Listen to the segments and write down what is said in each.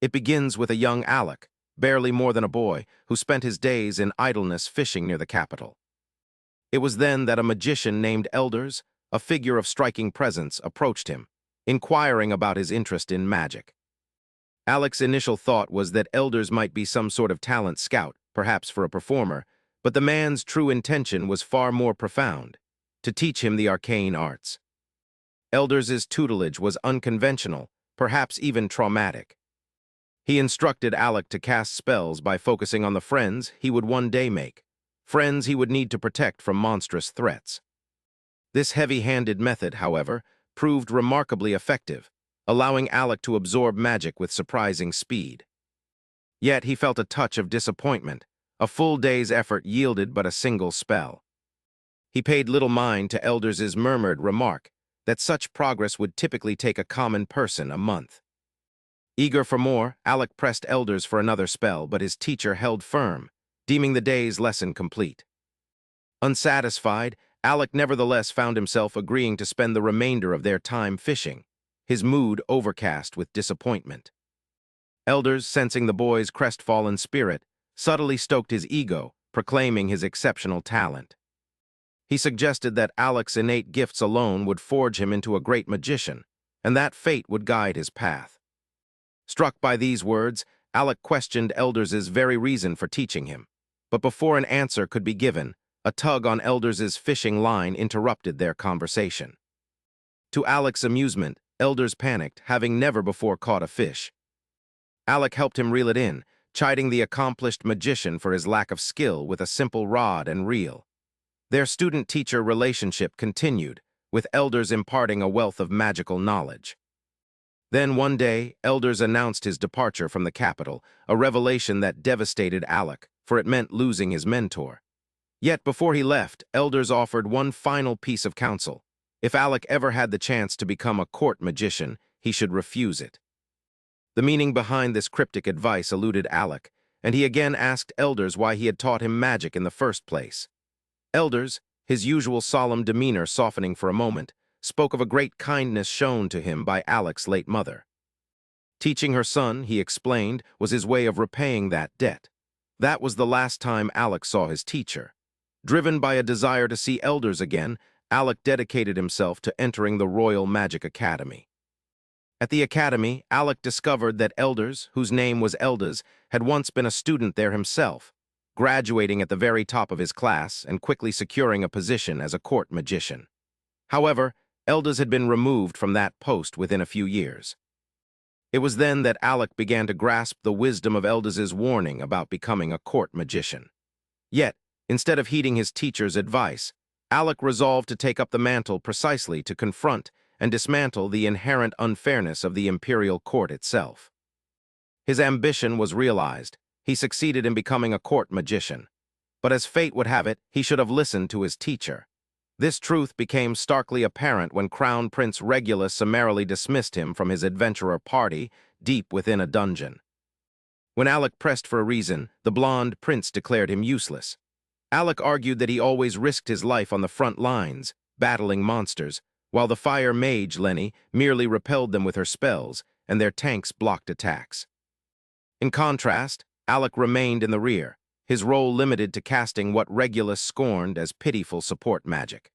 It begins with a young Alec, barely more than a boy, who spent his days in idleness fishing near the capital. It was then that a magician named Elders, a figure of striking presence, approached him, inquiring about his interest in magic. Alec's initial thought was that Elders might be some sort of talent scout, perhaps for a performer, but the man's true intention was far more profound: to teach him the arcane arts. Elders's tutelage was unconventional, perhaps even traumatic. He instructed Alec to cast spells by focusing on the friends he would one day make, friends he would need to protect from monstrous threats. This heavy-handed method, however, proved remarkably effective, allowing Alec to absorb magic with surprising speed. Yet he felt a touch of disappointment. A full day's effort yielded but a single spell. He paid little mind to Elders's murmured remark that such progress would typically take a common person a month. Eager for more, Alec pressed Elders for another spell, but his teacher held firm, deeming the day's lesson complete. Unsatisfied, Alec nevertheless found himself agreeing to spend the remainder of their time fishing, his mood overcast with disappointment. Elders, sensing the boy's crestfallen spirit, subtly stoked his ego, proclaiming his exceptional talent. He suggested that Alec's innate gifts alone would forge him into a great magician, and that fate would guide his path. Struck by these words, Alec questioned Elders's very reason for teaching him, but before an answer could be given, a tug on Elders's fishing line interrupted their conversation. To Alec's amusement, Elders panicked, having never before caught a fish. Alec helped him reel it in, chiding the accomplished magician for his lack of skill with a simple rod and reel. Their student-teacher relationship continued, with Elders imparting a wealth of magical knowledge. Then one day, Elders announced his departure from the capital, a revelation that devastated Alec, for it meant losing his mentor. Yet before he left, Elders offered one final piece of counsel. If Alec ever had the chance to become a court magician, he should refuse it. The meaning behind this cryptic advice eluded Alec, and he again asked Elders why he had taught him magic in the first place. Elders, his usual solemn demeanor softening for a moment, spoke of a great kindness shown to him by Alec's late mother. Teaching her son, he explained, was his way of repaying that debt. That was the last time Alec saw his teacher. Driven by a desire to see Elders again, Alec dedicated himself to entering the Royal Magic Academy. At the academy, Alec discovered that Elders, whose name was Elders, had once been a student there himself, graduating at the very top of his class and quickly securing a position as a court magician. However, Elders had been removed from that post within a few years. It was then that Alec began to grasp the wisdom of Elders's warning about becoming a court magician. Yet, instead of heeding his teacher's advice, Alec resolved to take up the mantle precisely to confront and dismantle the inherent unfairness of the imperial court itself. His ambition was realized. He succeeded in becoming a court magician. But as fate would have it, he should have listened to his teacher. This truth became starkly apparent when Crown Prince Regulus summarily dismissed him from his adventurer party deep within a dungeon. When Alec pressed for a reason, the blonde prince declared him useless. Alec argued that he always risked his life on the front lines, battling monsters, while the fire mage, Lenny, merely repelled them with her spells, and their tanks blocked attacks. In contrast, Alec remained in the rear, his role limited to casting what Regulus scorned as pitiful support magic.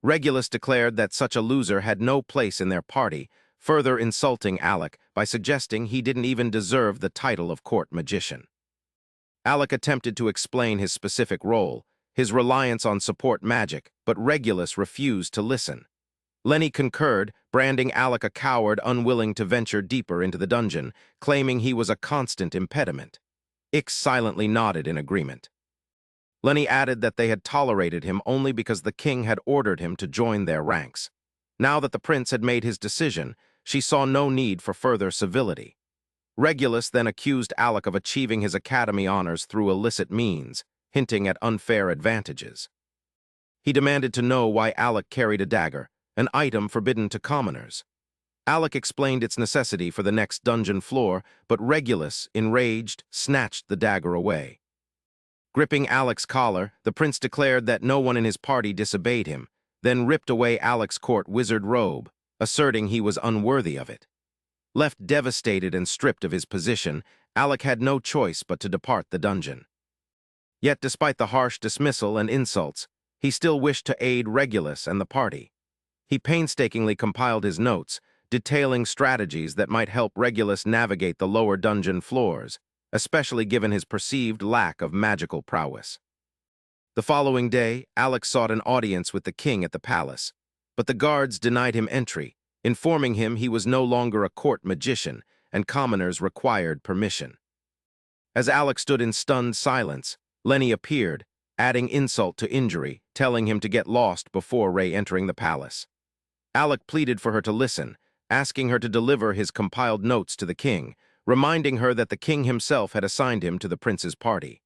Regulus declared that such a loser had no place in their party, further insulting Alec by suggesting he didn't even deserve the title of court magician. Alec attempted to explain his specific role, his reliance on support magic, but Regulus refused to listen. Lenny concurred, branding Alec a coward unwilling to venture deeper into the dungeon, claiming he was a constant impediment. Ix silently nodded in agreement. Lenny added that they had tolerated him only because the king had ordered him to join their ranks. Now that the prince had made his decision, she saw no need for further civility. Regulus then accused Alec of achieving his academy honors through illicit means, hinting at unfair advantages. He demanded to know why Alec carried a dagger, an item forbidden to commoners. Alec explained its necessity for the next dungeon floor, but Regulus, enraged, snatched the dagger away. Gripping Alec's collar, the prince declared that no one in his party disobeyed him, then ripped away Alec's court wizard robe, asserting he was unworthy of it. Left devastated and stripped of his position, Alec had no choice but to depart the dungeon. Yet despite the harsh dismissal and insults, he still wished to aid Regulus and the party. He painstakingly compiled his notes, detailing strategies that might help Regulus navigate the lower dungeon floors, especially given his perceived lack of magical prowess. The following day, Alec sought an audience with the king at the palace, but the guards denied him entry, informing him he was no longer a court magician and commoners required permission. As Alec stood in stunned silence, Lenny appeared, adding insult to injury, telling him to get lost before re-entering the palace. Alec pleaded for her to listen, asking her to deliver his compiled notes to the king, reminding her that the king himself had assigned him to the prince's party.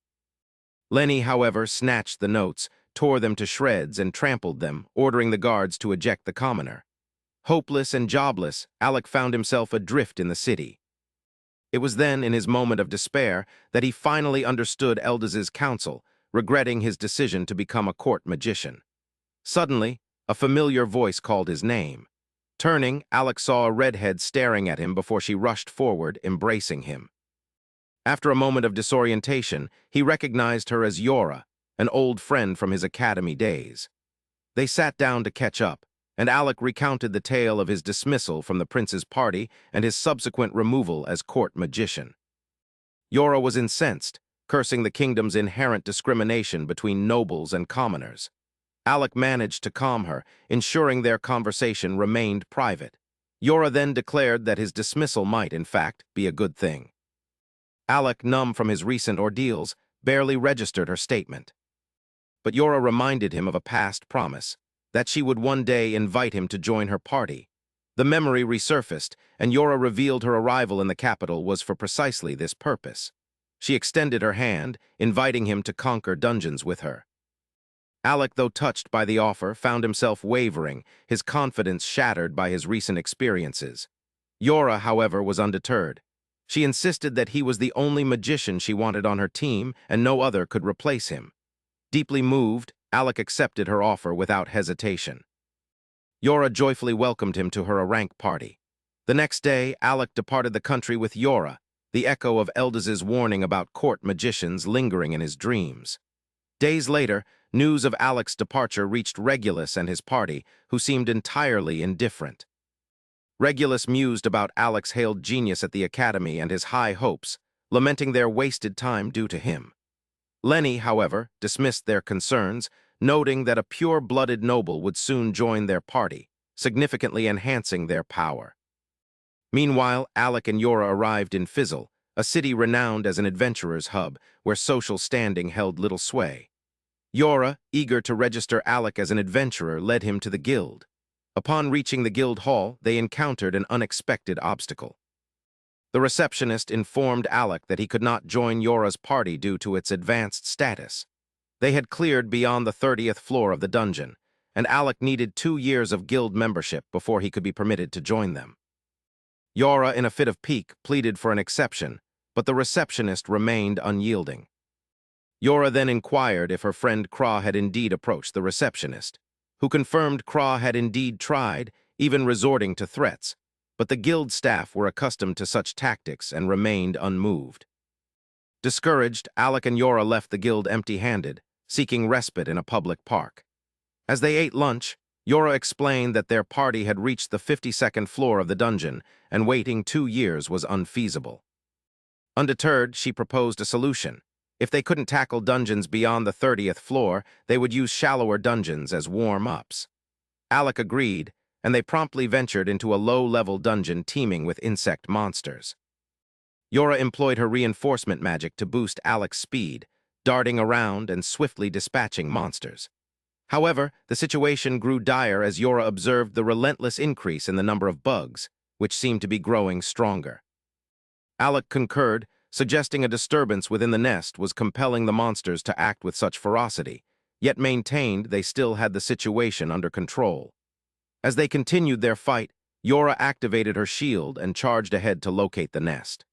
Lenny, however, snatched the notes, tore them to shreds, and trampled them, ordering the guards to eject the commoner. Hopeless and jobless, Alec found himself adrift in the city. It was then, in his moment of despair, that he finally understood Eldaz's counsel, regretting his decision to become a court magician. Suddenly, a familiar voice called his name. Turning, Alec saw a redhead staring at him before she rushed forward, embracing him. After a moment of disorientation, he recognized her as Yora, an old friend from his academy days. They sat down to catch up, and Alec recounted the tale of his dismissal from the prince's party and his subsequent removal as court magician. Yora was incensed, cursing the kingdom's inherent discrimination between nobles and commoners. Alec managed to calm her, ensuring their conversation remained private. Yora then declared that his dismissal might, in fact, be a good thing. Alec, numb from his recent ordeals, barely registered her statement. But Yora reminded him of a past promise, that she would one day invite him to join her party. The memory resurfaced, and Yora revealed her arrival in the capital was for precisely this purpose. She extended her hand, inviting him to conquer dungeons with her. Alec, though touched by the offer, found himself wavering, his confidence shattered by his recent experiences. Yora, however, was undeterred. She insisted that he was the only magician she wanted on her team, and no other could replace him. Deeply moved, Alec accepted her offer without hesitation. Yora joyfully welcomed him to her rank party. The next day, Alec departed the country with Yora, the echo of Eldaz's warning about court magicians lingering in his dreams. Days later, news of Alec's departure reached Regulus and his party, who seemed entirely indifferent. Regulus mused about Alec's hailed genius at the academy and his high hopes, lamenting their wasted time due to him. Lenny, however, dismissed their concerns, noting that a pure-blooded noble would soon join their party, significantly enhancing their power. Meanwhile, Alec and Yora arrived in Fizzle, a city renowned as an adventurer's hub, where social standing held little sway. Yora, eager to register Alec as an adventurer, led him to the guild. Upon reaching the guild hall, they encountered an unexpected obstacle. The receptionist informed Alec that he could not join Yora's party due to its advanced status. They had cleared beyond the 30th floor of the dungeon, and Alec needed 2 years of guild membership before he could be permitted to join them. Yora, in a fit of pique, pleaded for an exception, but the receptionist remained unyielding. Yora then inquired if her friend Kra had indeed approached the receptionist, who confirmed Kra had indeed tried, even resorting to threats, but the guild staff were accustomed to such tactics and remained unmoved. Discouraged, Alec and Yora left the guild empty-handed, seeking respite in a public park. As they ate lunch, Yora explained that their party had reached the 52nd floor of the dungeon, and waiting 2 years was unfeasible. Undeterred, she proposed a solution. If they couldn't tackle dungeons beyond the 30th floor, they would use shallower dungeons as warm-ups. Alec agreed, and they promptly ventured into a low-level dungeon teeming with insect monsters. Yora employed her reinforcement magic to boost Alec's speed, darting around and swiftly dispatching monsters. However, the situation grew dire as Yora observed the relentless increase in the number of bugs, which seemed to be growing stronger. Alec concurred, suggesting a disturbance within the nest was compelling the monsters to act with such ferocity, yet maintained they still had the situation under control. As they continued their fight, Yora activated her shield and charged ahead to locate the nest.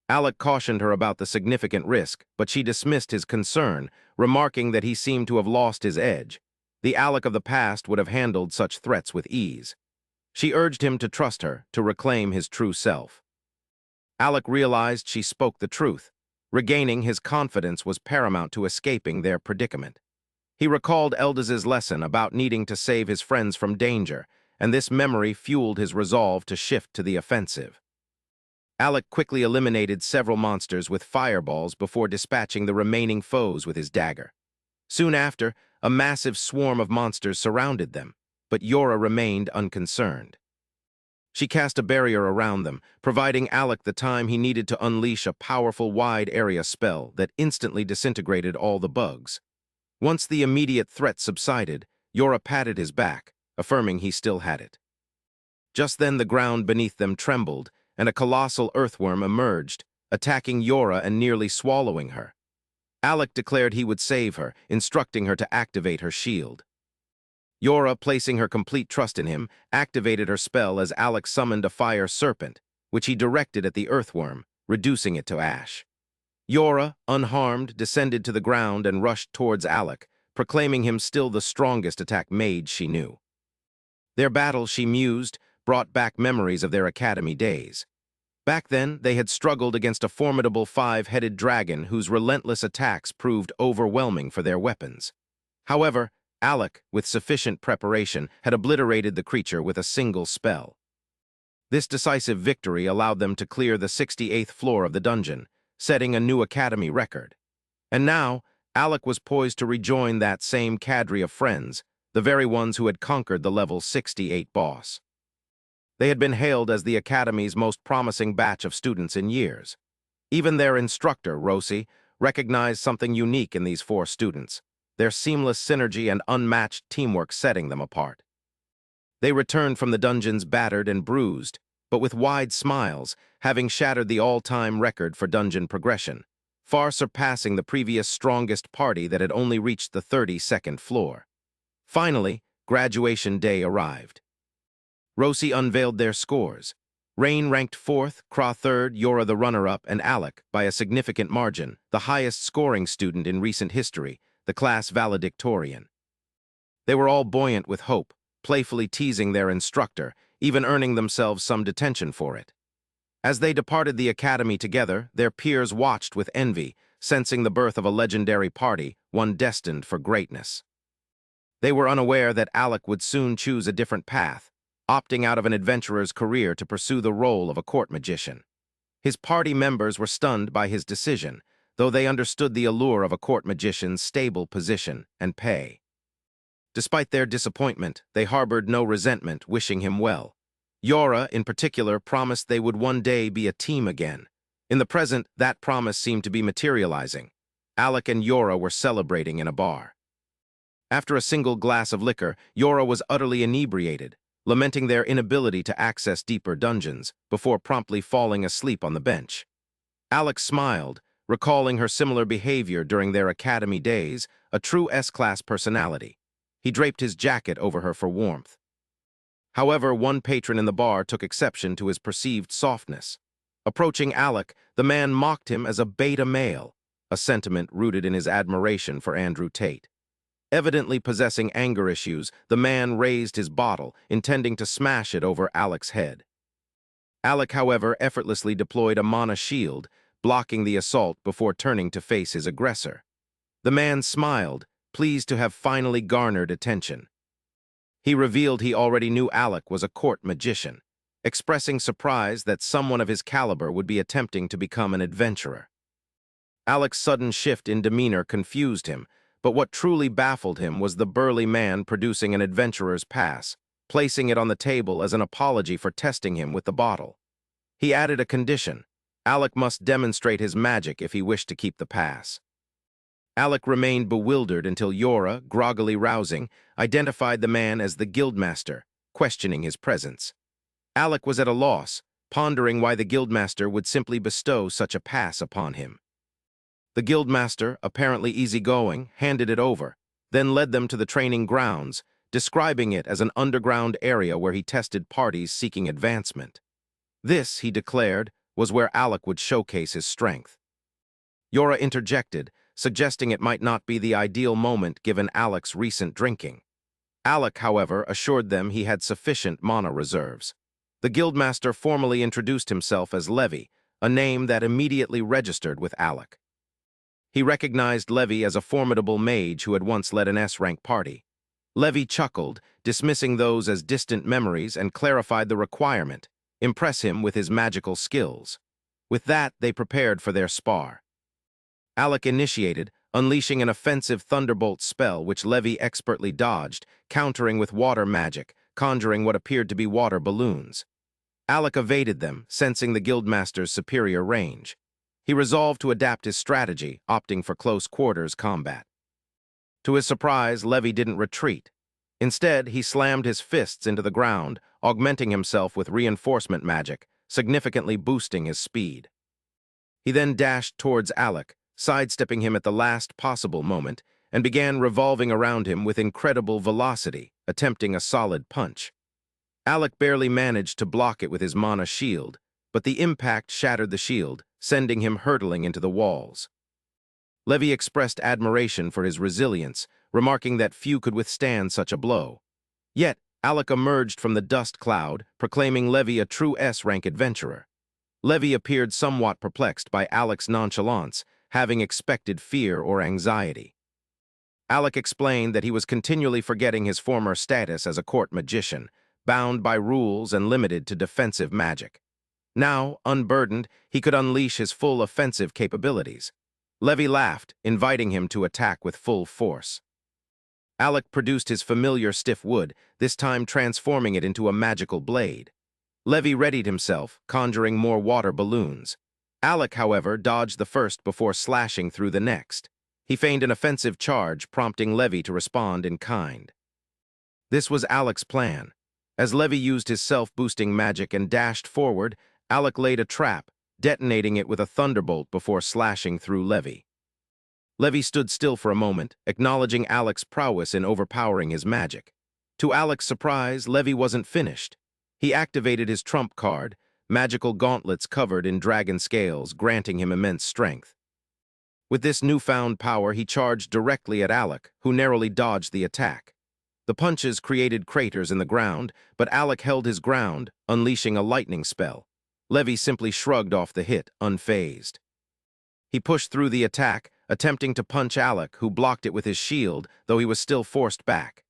Alec cautioned her about the significant risk, but she dismissed his concern, remarking that he seemed to have lost his edge. The Alec of the past would have handled such threats with ease. She urged him to trust her, to reclaim his true self. Alec realized she spoke the truth. Regaining his confidence was paramount to escaping their predicament. He recalled Eldaz's lesson about needing to save his friends from danger, and this memory fueled his resolve to shift to the offensive. Alec quickly eliminated several monsters with fireballs before dispatching the remaining foes with his dagger. Soon after, a massive swarm of monsters surrounded them, but Yora remained unconcerned. She cast a barrier around them, providing Alec the time he needed to unleash a powerful wide-area spell that instantly disintegrated all the bugs. Once the immediate threat subsided, Yora patted his back, affirming he still had it. Just then the ground beneath them trembled, and a colossal earthworm emerged, attacking Yora and nearly swallowing her. Alec declared he would save her, instructing her to activate her shield. Yora, placing her complete trust in him, activated her spell as Alec summoned a fire serpent, which he directed at the earthworm, reducing it to ash. Yora, unharmed, descended to the ground and rushed towards Alec, proclaiming him still the strongest attack mage she knew. Their battle, she mused, brought back memories of their academy days. Back then, they had struggled against a formidable five-headed dragon whose relentless attacks proved overwhelming for their weapons. However, Alec, with sufficient preparation, had obliterated the creature with a single spell. This decisive victory allowed them to clear the 68th floor of the dungeon, setting a new academy record. And now, Alec was poised to rejoin that same cadre of friends, the very ones who had conquered the level 68 boss. They had been hailed as the academy's most promising batch of students in years. Even their instructor, Rosie, recognized something unique in these four students, their seamless synergy and unmatched teamwork setting them apart. They returned from the dungeons battered and bruised, but with wide smiles, having shattered the all-time record for dungeon progression, far surpassing the previous strongest party that had only reached the 32nd floor. Finally, graduation day arrived. Rosie unveiled their scores. Rain ranked 4th, Craw 3rd, Yora the runner-up, and Alec, by a significant margin, the highest-scoring student in recent history, the class valedictorian. They were all buoyant with hope, playfully teasing their instructor, even earning themselves some detention for it. As they departed the academy together, their peers watched with envy, sensing the birth of a legendary party, one destined for greatness. They were unaware that Alec would soon choose a different path, opting out of an adventurer's career to pursue the role of a court magician. His party members were stunned by his decision, though they understood the allure of a court magician's stable position and pay. Despite their disappointment, they harbored no resentment, wishing him well. Yora, in particular, promised they would one day be a team again. In the present, that promise seemed to be materializing. Alec and Yora were celebrating in a bar. After a single glass of liquor, Yora was utterly inebriated, lamenting their inability to access deeper dungeons, before promptly falling asleep on the bench. Alec smiled, recalling her similar behavior during their academy days, a true S-class personality. He draped his jacket over her for warmth. However, one patron in the bar took exception to his perceived softness. Approaching Alec, the man mocked him as a beta male, a sentiment rooted in his admiration for Andrew Tate. Evidently possessing anger issues, the man raised his bottle, intending to smash it over Alec's head. Alec, however, effortlessly deployed a mana shield, blocking the assault before turning to face his aggressor. The man smiled, pleased to have finally garnered attention. He revealed he already knew Alec was a court magician, expressing surprise that someone of his caliber would be attempting to become an adventurer. Alec's sudden shift in demeanor confused him, but what truly baffled him was the burly man producing an adventurer's pass, placing it on the table as an apology for testing him with the bottle. He added a condition: Alec must demonstrate his magic if he wished to keep the pass. Alec remained bewildered until Yora, groggily rousing, identified the man as the guildmaster, questioning his presence. Alec was at a loss, pondering why the guildmaster would simply bestow such a pass upon him. The guildmaster, apparently easygoing, handed it over, then led them to the training grounds, describing it as an underground area where he tested parties seeking advancement. This, he declared, was where Alec would showcase his strength. Yora interjected, suggesting it might not be the ideal moment given Alec's recent drinking. Alec, however, assured them he had sufficient mana reserves. The guildmaster formally introduced himself as Levy, a name that immediately registered with Alec. He recognized Levy as a formidable mage who had once led an S-rank party. Levy chuckled, dismissing those as distant memories, and clarified the requirement: impress him with his magical skills. With that, they prepared for their spar. Alec initiated, unleashing an offensive thunderbolt spell which Levy expertly dodged, countering with water magic, conjuring what appeared to be water balloons. Alec evaded them, sensing the guildmaster's superior range. He resolved to adapt his strategy, opting for close-quarters combat. To his surprise, Levy didn't retreat. Instead, he slammed his fists into the ground, augmenting himself with reinforcement magic, significantly boosting his speed. He then dashed towards Alec, sidestepping him at the last possible moment, and began revolving around him with incredible velocity, attempting a solid punch. Alec barely managed to block it with his mana shield, but the impact shattered the shield, sending him hurtling into the walls. Levy expressed admiration for his resilience, remarking that few could withstand such a blow. Yet, Alec emerged from the dust cloud, proclaiming Levy a true S-rank adventurer. Levy appeared somewhat perplexed by Alec's nonchalance, having expected fear or anxiety. Alec explained that he was continually forgetting his former status as a court magician, bound by rules and limited to defensive magic. Now, unburdened, he could unleash his full offensive capabilities. Levy laughed, inviting him to attack with full force. Alec produced his familiar stiff wood, this time transforming it into a magical blade. Levy readied himself, conjuring more water balloons. Alec, however, dodged the first before slashing through the next. He feigned an offensive charge, prompting Levy to respond in kind. This was Alec's plan. As Levy used his self-boosting magic and dashed forward, Alec laid a trap, detonating it with a thunderbolt before slashing through Levy. Levy stood still for a moment, acknowledging Alec's prowess in overpowering his magic. To Alec's surprise, Levy wasn't finished. He activated his trump card, magical gauntlets covered in dragon scales, granting him immense strength. With this newfound power, he charged directly at Alec, who narrowly dodged the attack. The punches created craters in the ground, but Alec held his ground, unleashing a lightning spell. Levy simply shrugged off the hit, unfazed. He pushed through the attack, attempting to punch Alec, who blocked it with his shield, though he was still forced back.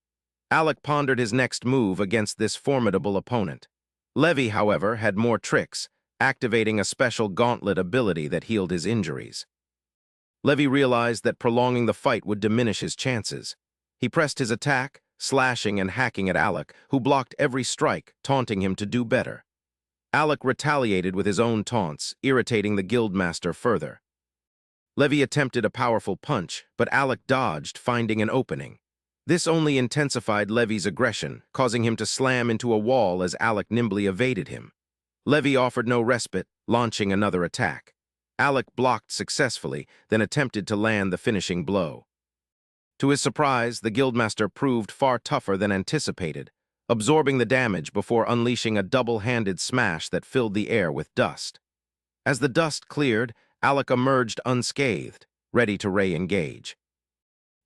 Alec pondered his next move against this formidable opponent. Levy, however, had more tricks, activating a special gauntlet ability that healed his injuries. Levy realized that prolonging the fight would diminish his chances. He pressed his attack, slashing and hacking at Alec, who blocked every strike, taunting him to do better. Alec retaliated with his own taunts, irritating the guildmaster further. Levy attempted a powerful punch, but Alec dodged, finding an opening. This only intensified Levy's aggression, causing him to slam into a wall as Alec nimbly evaded him. Levy offered no respite, launching another attack. Alec blocked successfully, then attempted to land the finishing blow. To his surprise, the guildmaster proved far tougher than anticipated, absorbing the damage before unleashing a double-handed smash that filled the air with dust. As the dust cleared, Alec emerged unscathed, ready to re-engage.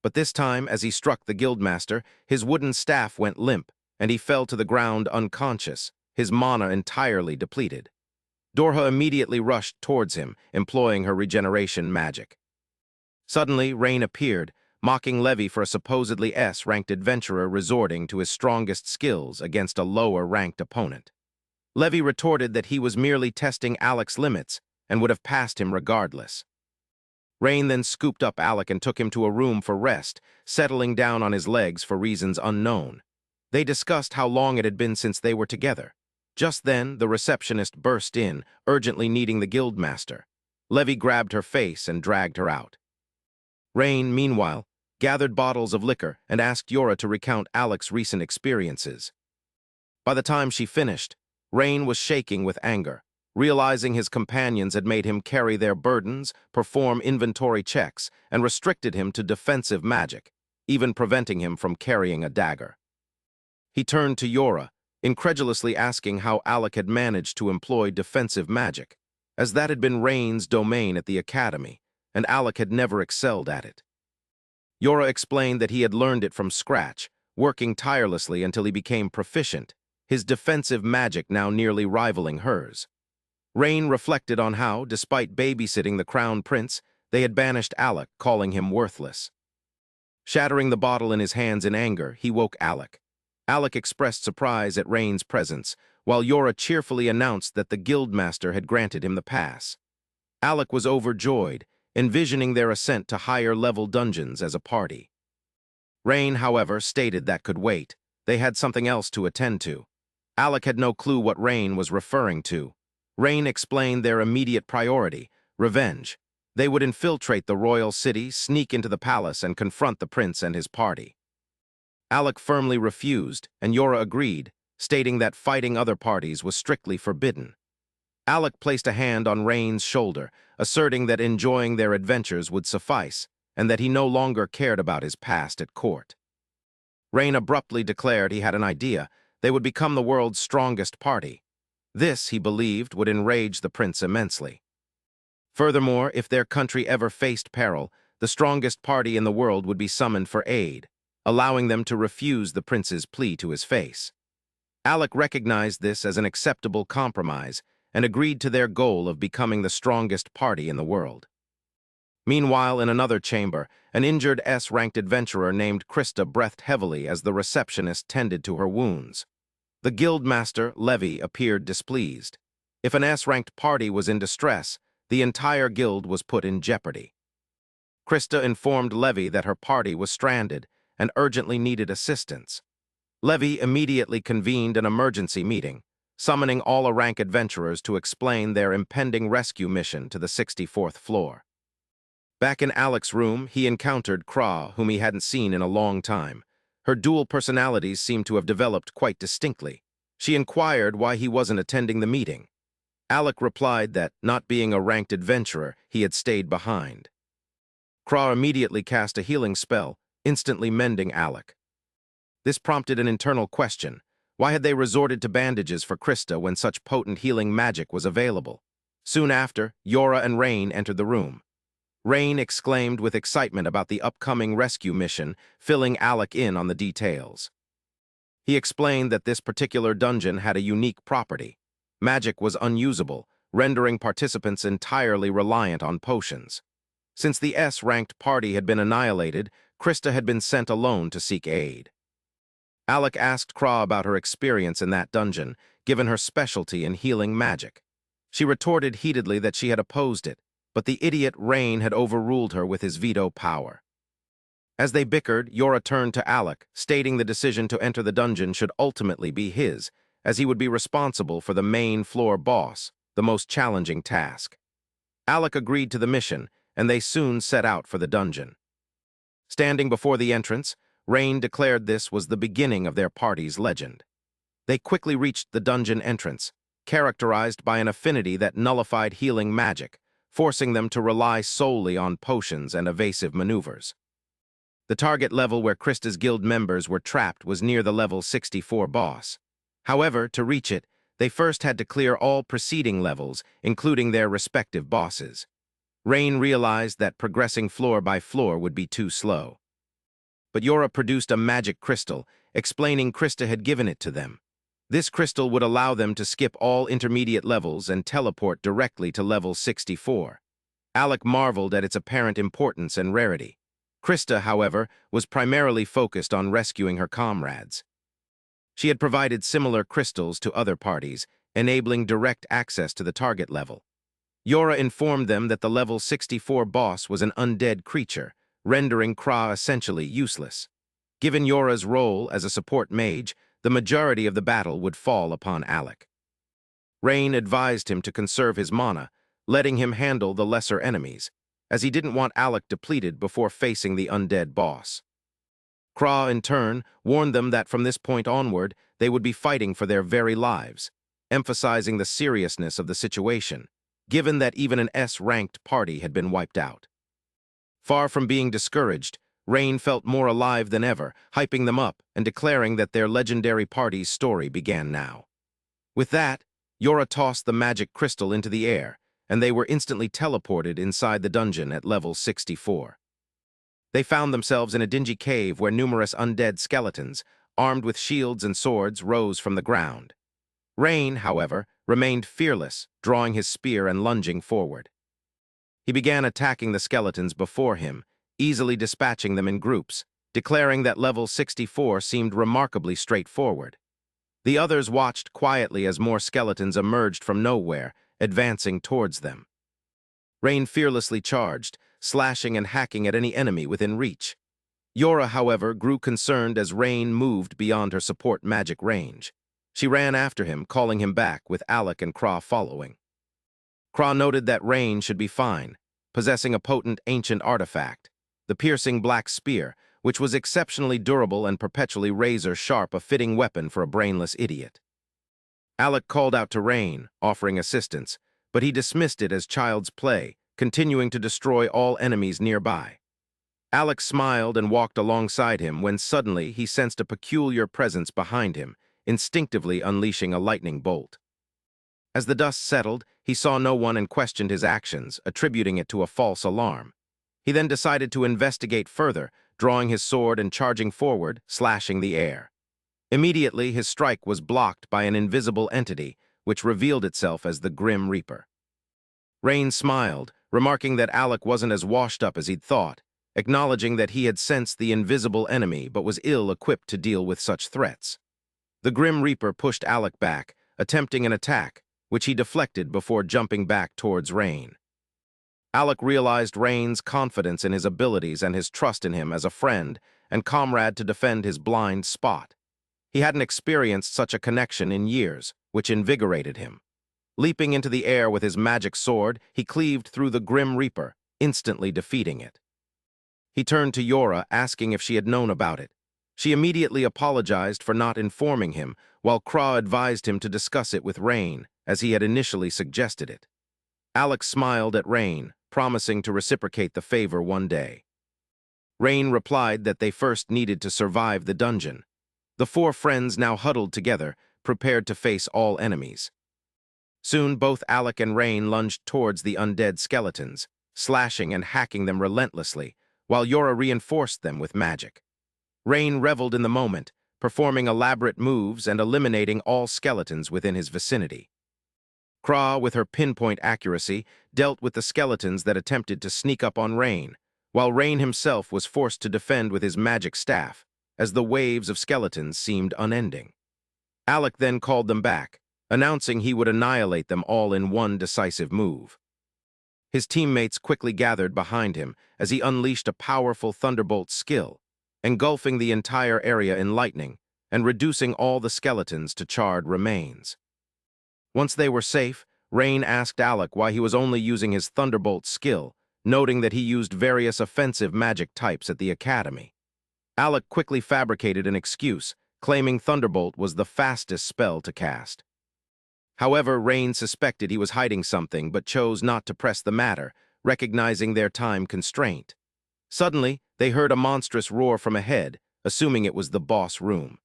But this time, as he struck the guildmaster, his wooden staff went limp, and he fell to the ground unconscious, his mana entirely depleted. Dorha immediately rushed towards him, employing her regeneration magic. Suddenly, Rain appeared, mocking Levy for a supposedly S-ranked adventurer resorting to his strongest skills against a lower-ranked opponent. Levy retorted that he was merely testing Alec's limits and would have passed him regardless. Rain then scooped up Alec and took him to a room for rest, settling down on his legs for reasons unknown. They discussed how long it had been since they were together. Just then, the receptionist burst in, urgently needing the guildmaster. Levy grabbed her face and dragged her out. Rain, meanwhile, gathered bottles of liquor and asked Yora to recount Alec's recent experiences. By the time she finished, Rain was shaking with anger, realizing his companions had made him carry their burdens, perform inventory checks, and restricted him to defensive magic, even preventing him from carrying a dagger. He turned to Yora, incredulously asking how Alec had managed to employ defensive magic, as that had been Rain's domain at the academy, and Alec had never excelled at it. Yora explained that he had learned it from scratch, working tirelessly until he became proficient, his defensive magic now nearly rivaling hers. Rain reflected on how, despite babysitting the crown prince, they had banished Alec, calling him worthless. Shattering the bottle in his hands in anger, he woke Alec. Alec expressed surprise at Rain's presence, while Yora cheerfully announced that the guildmaster had granted him the pass. Alec was overjoyed, envisioning their ascent to higher-level dungeons as a party. Rain, however, stated that could wait. They had something else to attend to. Alec had no clue what Rain was referring to. Rain explained their immediate priority, revenge. They would infiltrate the royal city, sneak into the palace, and confront the prince and his party. Alec firmly refused, and Yora agreed, stating that fighting other parties was strictly forbidden. Alec placed a hand on Rain's shoulder, asserting that enjoying their adventures would suffice, and that he no longer cared about his past at court. Rain abruptly declared he had an idea. They would become the world's strongest party. This, he believed, would enrage the prince immensely. Furthermore, if their country ever faced peril, the strongest party in the world would be summoned for aid, allowing them to refuse the prince's plea to his face. Alec recognized this as an acceptable compromise and agreed to their goal of becoming the strongest party in the world. Meanwhile, in another chamber, an injured S-ranked adventurer named Krista breathed heavily as the receptionist tended to her wounds. The guildmaster, Levy, appeared displeased. If an S-ranked party was in distress, the entire guild was put in jeopardy. Krista informed Levy that her party was stranded and urgently needed assistance. Levy immediately convened an emergency meeting, summoning all A-rank adventurers to explain their impending rescue mission to the 64th floor. Back in Alec's room, he encountered Kra, whom he hadn't seen in a long time. Her dual personalities seemed to have developed quite distinctly. She inquired why he wasn't attending the meeting. Alec replied that, not being a ranked adventurer, he had stayed behind. Kra immediately cast a healing spell, instantly mending Alec. This prompted an internal question. Why had they resorted to bandages for Krista when such potent healing magic was available? Soon after, Yora and Rain entered the room. Rain exclaimed with excitement about the upcoming rescue mission, filling Alec in on the details. He explained that this particular dungeon had a unique property. Magic was unusable, rendering participants entirely reliant on potions. Since the S-ranked party had been annihilated, Krista had been sent alone to seek aid. Alec asked Kra about her experience in that dungeon, given her specialty in healing magic. She retorted heatedly that she had opposed it, but the idiot Rain had overruled her with his veto power. As they bickered, Yora turned to Alec, stating the decision to enter the dungeon should ultimately be his, as he would be responsible for the main floor boss, the most challenging task. Alec agreed to the mission, and they soon set out for the dungeon. Standing before the entrance, Rain declared this was the beginning of their party's legend. They quickly reached the dungeon entrance, characterized by an affinity that nullified healing magic, forcing them to rely solely on potions and evasive maneuvers. The target level where Krista's guild members were trapped was near the level 64 boss. However, to reach it, they first had to clear all preceding levels, including their respective bosses. Rain realized that progressing floor by floor would be too slow. But Yora produced a magic crystal, explaining Krista had given it to them. This crystal would allow them to skip all intermediate levels and teleport directly to level 64. Alec marveled at its apparent importance and rarity. Krista, however, was primarily focused on rescuing her comrades. She had provided similar crystals to other parties, enabling direct access to the target level. Yora informed them that the level 64 boss was an undead creature, rendering Kra essentially useless. Given Yora's role as a support mage, the majority of the battle would fall upon Alec. Rain advised him to conserve his mana, letting him handle the lesser enemies, as he didn't want Alec depleted before facing the undead boss. Kra, in turn, warned them that from this point onward, they would be fighting for their very lives, emphasizing the seriousness of the situation, given that even an S-ranked party had been wiped out. Far from being discouraged, Rain felt more alive than ever, hyping them up and declaring that their legendary party's story began now. With that, Yora tossed the magic crystal into the air, and they were instantly teleported inside the dungeon at level 64. They found themselves in a dingy cave where numerous undead skeletons, armed with shields and swords, rose from the ground. Rain, however, remained fearless, drawing his spear and lunging forward. He began attacking the skeletons before him, easily dispatching them in groups, declaring that level 64 seemed remarkably straightforward. The others watched quietly as more skeletons emerged from nowhere, advancing towards them. Rain fearlessly charged, slashing and hacking at any enemy within reach. Yora, however, grew concerned as Rain moved beyond her support magic range. She ran after him, calling him back, with Alec and Kra following. Kra noted that Rain should be fine, possessing a potent ancient artifact, the piercing black spear, which was exceptionally durable and perpetually razor-sharp, a fitting weapon for a brainless idiot. Alec called out to Rain, offering assistance, but he dismissed it as child's play, continuing to destroy all enemies nearby. Alec smiled and walked alongside him when suddenly he sensed a peculiar presence behind him, instinctively unleashing a lightning bolt. As the dust settled, he saw no one and questioned his actions, attributing it to a false alarm. He then decided to investigate further, drawing his sword and charging forward, slashing the air. Immediately, his strike was blocked by an invisible entity, which revealed itself as the Grim Reaper. Rain smiled, remarking that Alec wasn't as washed up as he'd thought, acknowledging that he had sensed the invisible enemy but was ill-equipped to deal with such threats. The Grim Reaper pushed Alec back, attempting an attack, which he deflected before jumping back towards Rain. Alec realized Rain's confidence in his abilities and his trust in him as a friend and comrade to defend his blind spot. He hadn't experienced such a connection in years, which invigorated him. Leaping into the air with his magic sword, he cleaved through the Grim Reaper, instantly defeating it. He turned to Yora, asking if she had known about it. She immediately apologized for not informing him, while Kra advised him to discuss it with Rain, as he had initially suggested it. Alec smiled at Rain, promising to reciprocate the favor one day. Rain replied that they first needed to survive the dungeon. The four friends now huddled together, prepared to face all enemies. Soon both Alec and Rain lunged towards the undead skeletons, slashing and hacking them relentlessly, while Yora reinforced them with magic. Rain reveled in the moment, performing elaborate moves and eliminating all skeletons within his vicinity. Kra, with her pinpoint accuracy, dealt with the skeletons that attempted to sneak up on Rain, while Rain himself was forced to defend with his magic staff, as the waves of skeletons seemed unending. Alec then called them back, announcing he would annihilate them all in one decisive move. His teammates quickly gathered behind him as he unleashed a powerful thunderbolt skill, engulfing the entire area in lightning and reducing all the skeletons to charred remains. Once they were safe, Rain asked Alec why he was only using his thunderbolt skill, noting that he used various offensive magic types at the academy. Alec quickly fabricated an excuse, claiming Thunderbolt was the fastest spell to cast. However, Rain suspected he was hiding something but chose not to press the matter, recognizing their time constraint. Suddenly, they heard a monstrous roar from ahead, assuming it was the boss room.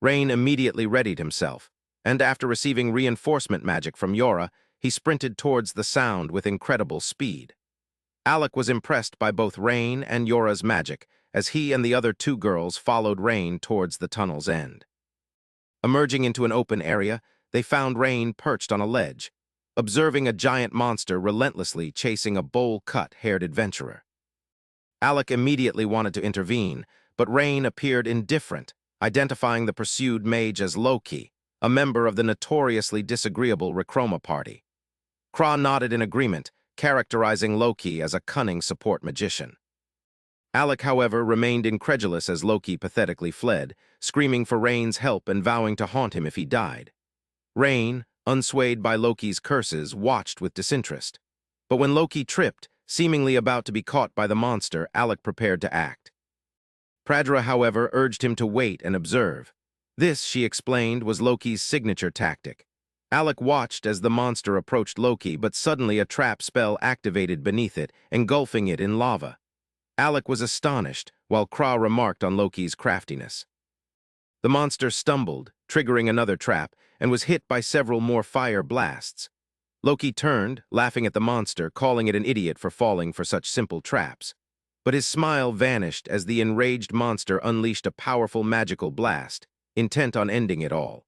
Rain immediately readied himself, and after receiving reinforcement magic from Yora, he sprinted towards the sound with incredible speed. Alec was impressed by both Rain and Yora's magic, as he and the other two girls followed Rain towards the tunnel's end. Emerging into an open area, they found Rain perched on a ledge, observing a giant monster relentlessly chasing a bowl-cut haired adventurer. Alec immediately wanted to intervene, but Rain appeared indifferent, identifying the pursued mage as Loki, a member of the notoriously disagreeable Rechroma party. Kra nodded in agreement, characterizing Loki as a cunning support magician. Alec, however, remained incredulous as Loki pathetically fled, screaming for Rain's help and vowing to haunt him if he died. Rain, unswayed by Loki's curses, watched with disinterest. But when Loki tripped, seemingly about to be caught by the monster, Alec prepared to act. Pradra, however, urged him to wait and observe. This, she explained, was Loki's signature tactic. Alec watched as the monster approached Loki, but suddenly a trap spell activated beneath it, engulfing it in lava. Alec was astonished, while Kra remarked on Loki's craftiness. The monster stumbled, triggering another trap, and was hit by several more fire blasts. Loki turned, laughing at the monster, calling it an idiot for falling for such simple traps. But his smile vanished as the enraged monster unleashed a powerful magical blast, intent on ending it all.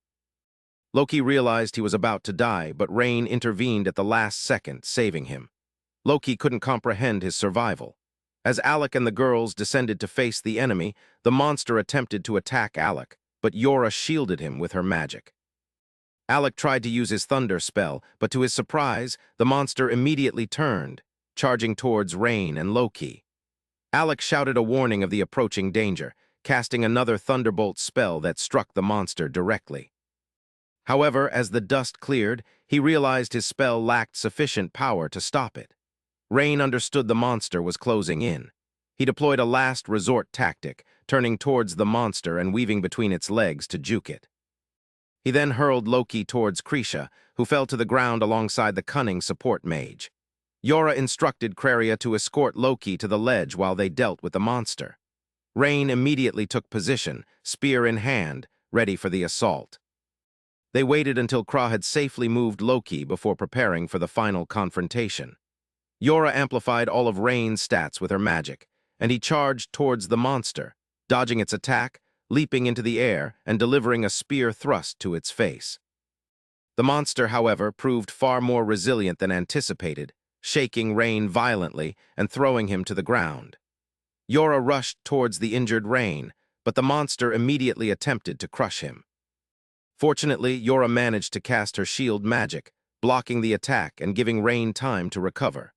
Loki realized he was about to die, but Rain intervened at the last second, saving him. Loki couldn't comprehend his survival. As Alec and the girls descended to face the enemy, the monster attempted to attack Alec, but Yora shielded him with her magic. Alec tried to use his thunder spell, but to his surprise, the monster immediately turned, charging towards Rain and Loki. Alec shouted a warning of the approaching danger, casting another thunderbolt spell that struck the monster directly. However, as the dust cleared, he realized his spell lacked sufficient power to stop it. Rain understood the monster was closing in. He deployed a last resort tactic, turning towards the monster and weaving between its legs to juke it. He then hurled Loki towards Krisha, who fell to the ground alongside the cunning support mage. Yora instructed Kraria to escort Loki to the ledge while they dealt with the monster. Rain immediately took position, spear in hand, ready for the assault. They waited until Kra had safely moved Loki before preparing for the final confrontation. Yora amplified all of Rain's stats with her magic, and he charged towards the monster, dodging its attack, leaping into the air, and delivering a spear thrust to its face. The monster, however, proved far more resilient than anticipated, shaking Rain violently and throwing him to the ground. Yora rushed towards the injured Rain, but the monster immediately attempted to crush him. Fortunately, Yora managed to cast her shield magic, blocking the attack and giving Rain time to recover.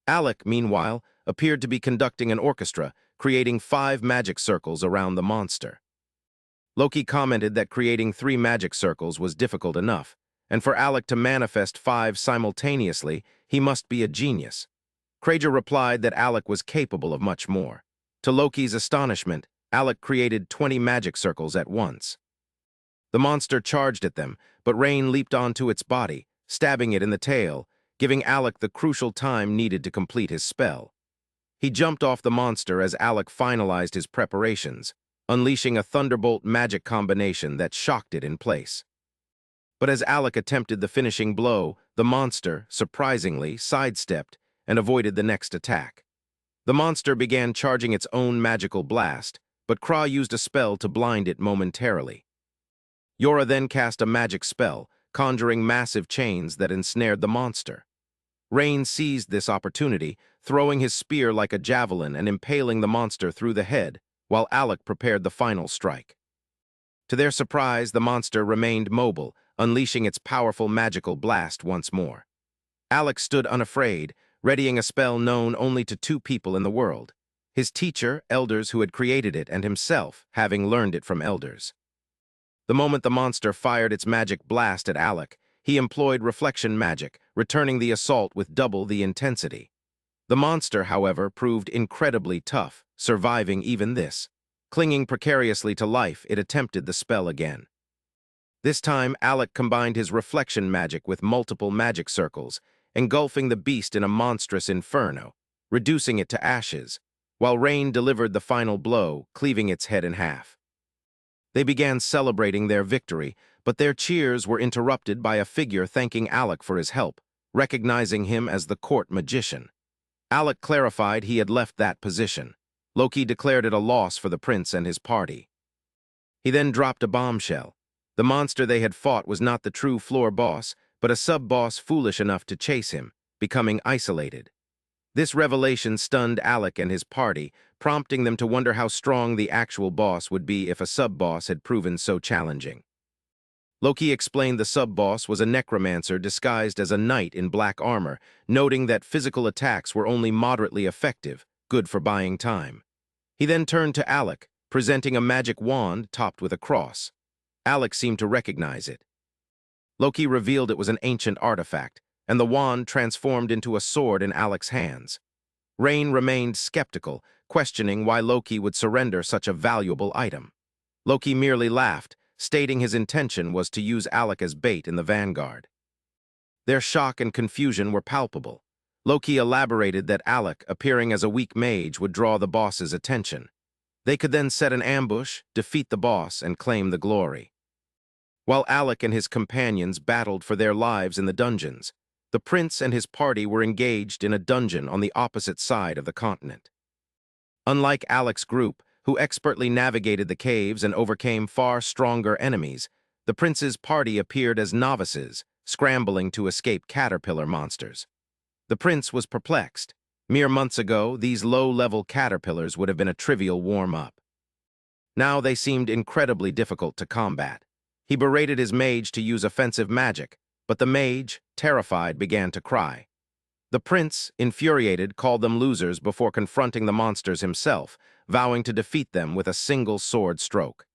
Alec, meanwhile, appeared to be conducting an orchestra, creating 5 magic circles around the monster. Loki commented that creating 3 magic circles was difficult enough, and for Alec to manifest 5 simultaneously, he must be a genius. Kraja replied that Alec was capable of much more. To Loki's astonishment, Alec created 20 magic circles at once. The monster charged at them, but Rain leaped onto its body, stabbing it in the tail, giving Alec the crucial time needed to complete his spell. He jumped off the monster as Alec finalized his preparations, unleashing a thunderbolt magic combination that shocked it in place. But as Alec attempted the finishing blow, the monster, surprisingly, sidestepped and avoided the next attack. The monster began charging its own magical blast, but Kra used a spell to blind it momentarily. Yora then cast a magic spell, conjuring massive chains that ensnared the monster. Rain seized this opportunity, throwing his spear like a javelin and impaling the monster through the head, while Alec prepared the final strike. To their surprise, the monster remained mobile, unleashing its powerful magical blast once more. Alec stood unafraid, readying a spell known only to 2 people in the world: his teacher, elders who had created it, and himself, having learned it from elders. The moment the monster fired its magic blast at Alec, he employed reflection magic, returning the assault with double the intensity. The monster, however, proved incredibly tough, surviving even this. Clinging precariously to life, it attempted the spell again. This time, Alec combined his reflection magic with multiple magic circles, engulfing the beast in a monstrous inferno, reducing it to ashes, while Rain delivered the final blow, cleaving its head in half. They began celebrating their victory, but their cheers were interrupted by a figure thanking Alec for his help, recognizing him as the court magician. Alec clarified he had left that position. Loki declared it a loss for the prince and his party. He then dropped a bombshell. The monster they had fought was not the true floor boss, but a sub-boss foolish enough to chase him, becoming isolated. This revelation stunned Alec and his party, prompting them to wonder how strong the actual boss would be if a sub-boss had proven so challenging. Loki explained the sub-boss was a necromancer disguised as a knight in black armor, noting that physical attacks were only moderately effective, good for buying time. He then turned to Alec, presenting a magic wand topped with a cross. Alec seemed to recognize it. Loki revealed it was an ancient artifact, and the wand transformed into a sword in Alec's hands. Rain remained skeptical, questioning why Loki would surrender such a valuable item. Loki merely laughed, stating his intention was to use Alec as bait in the vanguard. Their shock and confusion were palpable. Loki elaborated that Alec, appearing as a weak mage, would draw the boss's attention. They could then set an ambush, defeat the boss, and claim the glory. While Alec and his companions battled for their lives in the dungeons, the prince and his party were engaged in a dungeon on the opposite side of the continent. Unlike Alec's group, who expertly navigated the caves and overcame far stronger enemies, the prince's party appeared as novices, scrambling to escape caterpillar monsters. The prince was perplexed. Mere months ago, these low-level caterpillars would have been a trivial warm-up. Now they seemed incredibly difficult to combat. He berated his mage to use offensive magic, but the mage, terrified, began to cry. The prince, infuriated, called them losers before confronting the monsters himself, vowing to defeat them with a single sword stroke.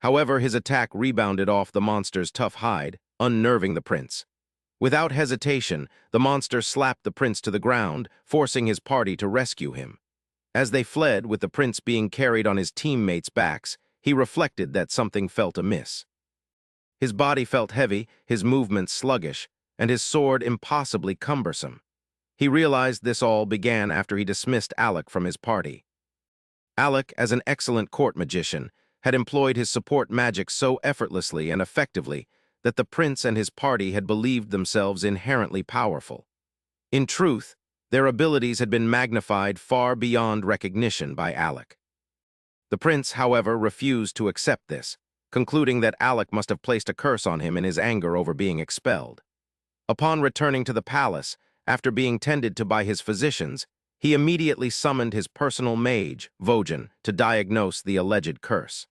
However, his attack rebounded off the monster's tough hide, unnerving the prince. Without hesitation, the monster slapped the prince to the ground, forcing his party to rescue him. As they fled, with the prince being carried on his teammates' backs, he reflected that something felt amiss. His body felt heavy, his movements sluggish, and his sword impossibly cumbersome. He realized this all began after he dismissed Alec from his party. Alec, as an excellent court magician, had employed his support magic so effortlessly and effectively that the prince and his party had believed themselves inherently powerful. In truth, their abilities had been magnified far beyond recognition by Alec. The prince, however, refused to accept this, concluding that Alec must have placed a curse on him in his anger over being expelled. Upon returning to the palace, after being tended to by his physicians, he immediately summoned his personal mage, Vojan, to diagnose the alleged curse.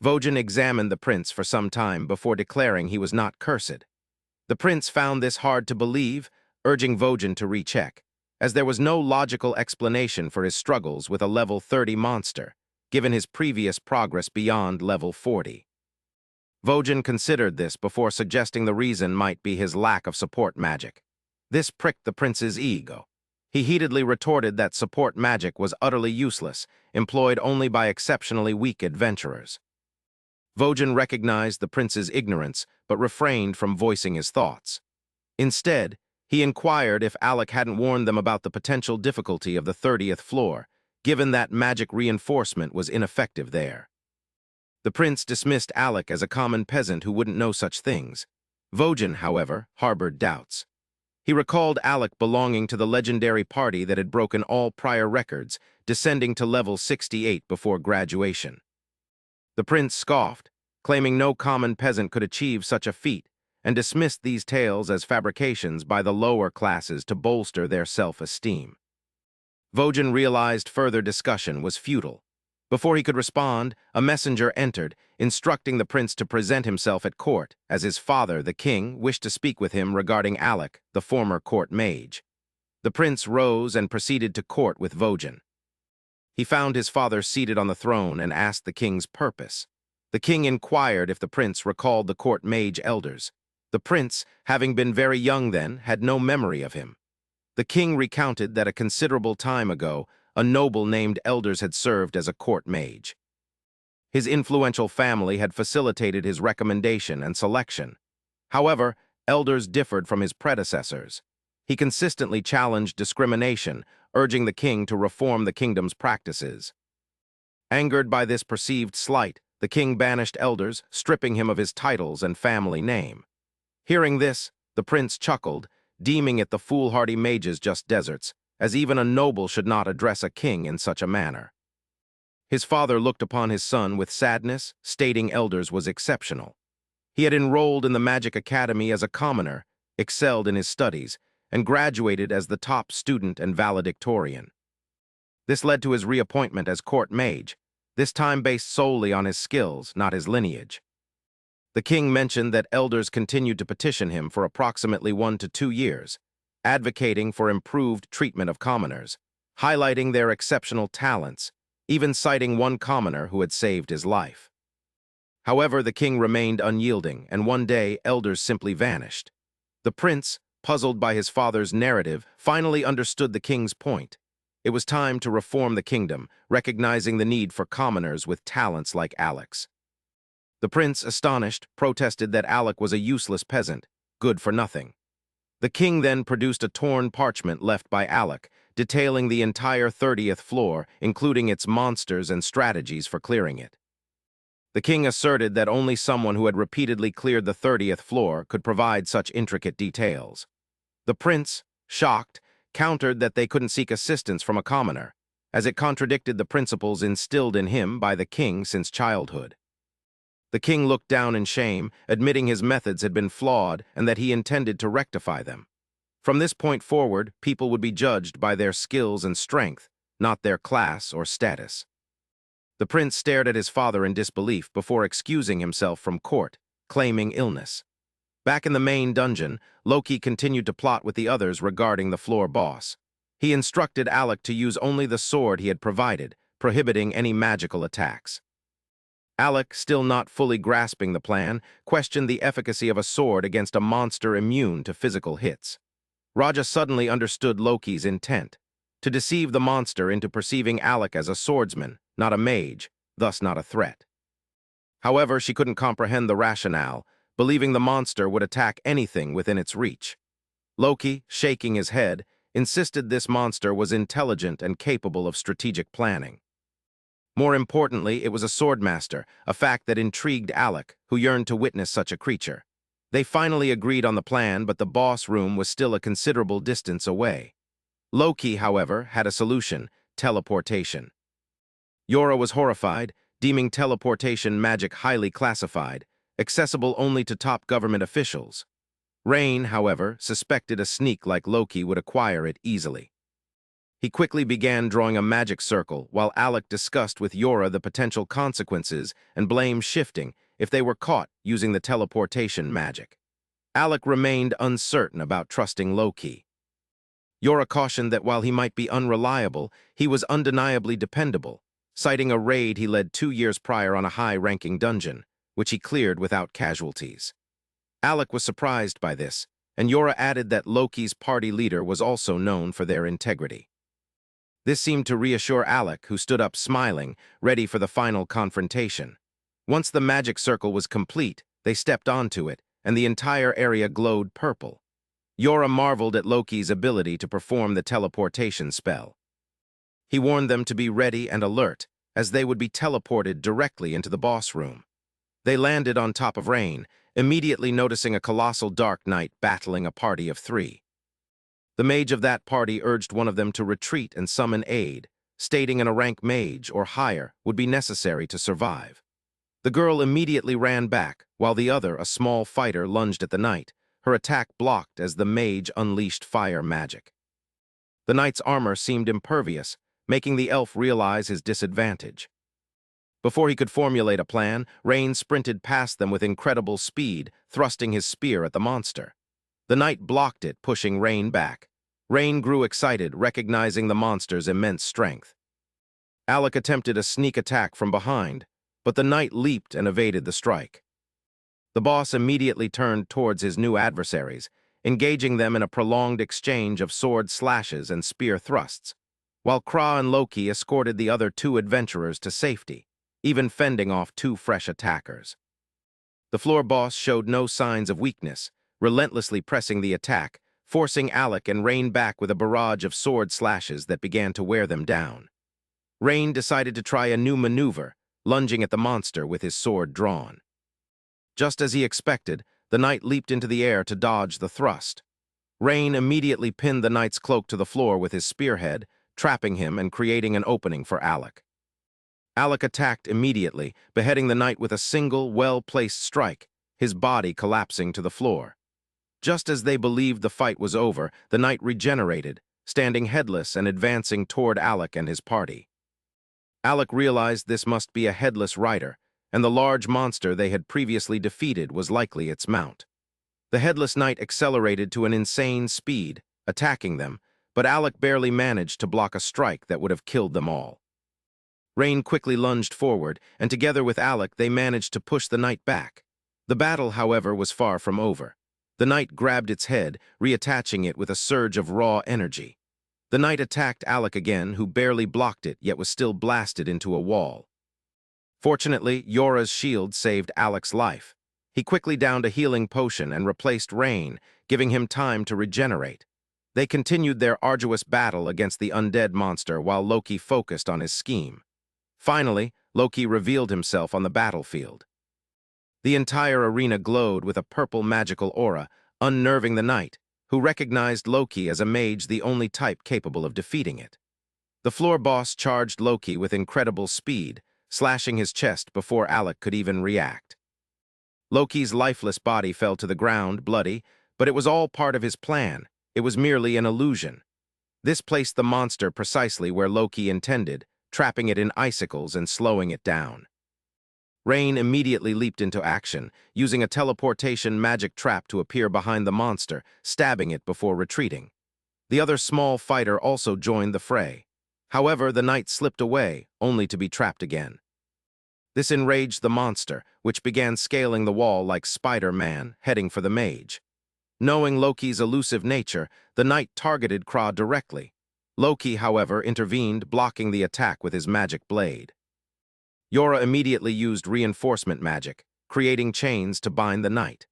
Vojan examined the prince for some time before declaring he was not cursed. The prince found this hard to believe, urging Vojan to recheck, as there was no logical explanation for his struggles with a level 30 monster, given his previous progress beyond level 40. Vojan considered this before suggesting the reason might be his lack of support magic. This pricked the prince's ego. He heatedly retorted that support magic was utterly useless, employed only by exceptionally weak adventurers. Vojan recognized the prince's ignorance, but refrained from voicing his thoughts. Instead, he inquired if Alec hadn't warned them about the potential difficulty of the 30th floor, given that magic reinforcement was ineffective there. The prince dismissed Alec as a common peasant who wouldn't know such things. Vojan, however, harbored doubts. He recalled Alec belonging to the legendary party that had broken all prior records, descending to level 68 before graduation. The prince scoffed, claiming no common peasant could achieve such a feat, and dismissed these tales as fabrications by the lower classes to bolster their self-esteem. Vojan realized further discussion was futile. Before he could respond, a messenger entered, instructing the prince to present himself at court, as his father, the king, wished to speak with him regarding Alec, the former court mage. The prince rose and proceeded to court with Vojan. He found his father seated on the throne and asked the king's purpose. The king inquired if the prince recalled the court mage elders. The prince, having been very young then, had no memory of him. The king recounted that a considerable time ago, a noble named Elders had served as a court mage. His influential family had facilitated his recommendation and selection. However, Elders differed from his predecessors. He consistently challenged discrimination, urging the king to reform the kingdom's practices. Angered by this perceived slight, the king banished Elders, stripping him of his titles and family name. Hearing this, the prince chuckled, deeming it the foolhardy mages just deserts, as even a noble should not address a king in such a manner. His father looked upon his son with sadness, stating Elders was exceptional. He had enrolled in the Magic Academy as a commoner, excelled in his studies, and graduated as the top student and valedictorian. This led to his reappointment as court mage, this time based solely on his skills, not his lineage. The king mentioned that Elders continued to petition him for approximately 1 to 2 years, advocating for improved treatment of commoners, highlighting their exceptional talents, even citing one commoner who had saved his life. However, the king remained unyielding, and one day Elders simply vanished. The prince, puzzled by his father's narrative, finally understood the king's point. It was time to reform the kingdom, recognizing the need for commoners with talents like Alec's. The prince, astonished, protested that Alec was a useless peasant, good for nothing. The king then produced a torn parchment left by Alec, detailing the entire 30th floor, including its monsters and strategies for clearing it. The king asserted that only someone who had repeatedly cleared the 30th floor could provide such intricate details. The prince, shocked, countered that they couldn't seek assistance from a commoner, as it contradicted the principles instilled in him by the king since childhood. The king looked down in shame, admitting his methods had been flawed and that he intended to rectify them. From this point forward, people would be judged by their skills and strength, not their class or status. The prince stared at his father in disbelief before excusing himself from court, claiming illness. Back in the main dungeon, Loki continued to plot with the others regarding the floor boss. He instructed Alec to use only the sword he had provided, prohibiting any magical attacks. Alec, still not fully grasping the plan, questioned the efficacy of a sword against a monster immune to physical hits. Raja suddenly understood Loki's intent, to deceive the monster into perceiving Alec as a swordsman, not a mage, thus not a threat. However, she couldn't comprehend the rationale, believing the monster would attack anything within its reach. Loki, shaking his head, insisted this monster was intelligent and capable of strategic planning. More importantly, it was a swordmaster, a fact that intrigued Alec, who yearned to witness such a creature. They finally agreed on the plan, but the boss room was still a considerable distance away. Loki, however, had a solution: teleportation. Yora was horrified, deeming teleportation magic highly classified, accessible only to top government officials. Rain, however, suspected a sneak like Loki would acquire it easily. He quickly began drawing a magic circle, while Alec discussed with Yora the potential consequences and blame shifting if they were caught using the teleportation magic. Alec remained uncertain about trusting Loki. Yora cautioned that while he might be unreliable, he was undeniably dependable, citing a raid he led 2 years prior on a high-ranking dungeon, which he cleared without casualties. Alec was surprised by this, and Yora added that Loki's party leader was also known for their integrity. This seemed to reassure Alec, who stood up smiling, ready for the final confrontation. Once the magic circle was complete, they stepped onto it, and the entire area glowed purple. Yora marveled at Loki's ability to perform the teleportation spell. He warned them to be ready and alert, as they would be teleported directly into the boss room. They landed on top of Rain, immediately noticing a colossal dark knight battling a party of 3. The mage of that party urged one of them to retreat and summon aid, stating a rank mage or higher would be necessary to survive. The girl immediately ran back, while the other, a small fighter, lunged at the knight, her attack blocked as the mage unleashed fire magic. The knight's armor seemed impervious, making the elf realize his disadvantage. Before he could formulate a plan, Rain sprinted past them with incredible speed, thrusting his spear at the monster. The knight blocked it, pushing Rain back. Rain grew excited, recognizing the monster's immense strength. Alec attempted a sneak attack from behind, but the knight leaped and evaded the strike. The boss immediately turned towards his new adversaries, engaging them in a prolonged exchange of sword slashes and spear thrusts, while Kra and Loki escorted the other 2 adventurers to safety, even fending off 2 fresh attackers. The floor boss showed no signs of weakness, relentlessly pressing the attack, forcing Alec and Rain back with a barrage of sword slashes that began to wear them down. Rain decided to try a new maneuver, lunging at the monster with his sword drawn. Just as he expected, the knight leaped into the air to dodge the thrust. Rain immediately pinned the knight's cloak to the floor with his spearhead, trapping him and creating an opening for Alec. Alec attacked immediately, beheading the knight with a single, well-placed strike, his body collapsing to the floor. Just as they believed the fight was over, the knight regenerated, standing headless and advancing toward Alec and his party. Alec realized this must be a headless rider, and the large monster they had previously defeated was likely its mount. The headless knight accelerated to an insane speed, attacking them, but Alec barely managed to block a strike that would have killed them all. Rain quickly lunged forward, and together with Alec they managed to push the knight back. The battle, however, was far from over. The knight grabbed its head, reattaching it with a surge of raw energy. The knight attacked Alec again, who barely blocked it, yet was still blasted into a wall. Fortunately, Yora's shield saved Alec's life. He quickly downed a healing potion and replaced Rain, giving him time to regenerate. They continued their arduous battle against the undead monster while Loki focused on his scheme. Finally, Loki revealed himself on the battlefield. The entire arena glowed with a purple magical aura, unnerving the knight, who recognized Loki as a mage, the only type capable of defeating it. The floor boss charged Loki with incredible speed, slashing his chest before Alec could even react. Loki's lifeless body fell to the ground, bloody, but it was all part of his plan. It was merely an illusion. This placed the monster precisely where Loki intended, trapping it in icicles and slowing it down. Rain immediately leaped into action, using a teleportation magic trap to appear behind the monster, stabbing it before retreating. The other small fighter also joined the fray. However, the knight slipped away, only to be trapped again. This enraged the monster, which began scaling the wall like Spider-Man, heading for the mage. Knowing Loki's elusive nature, the knight targeted Kra directly. Loki, however, intervened, blocking the attack with his magic blade. Yora immediately used reinforcement magic, creating chains to bind the knight.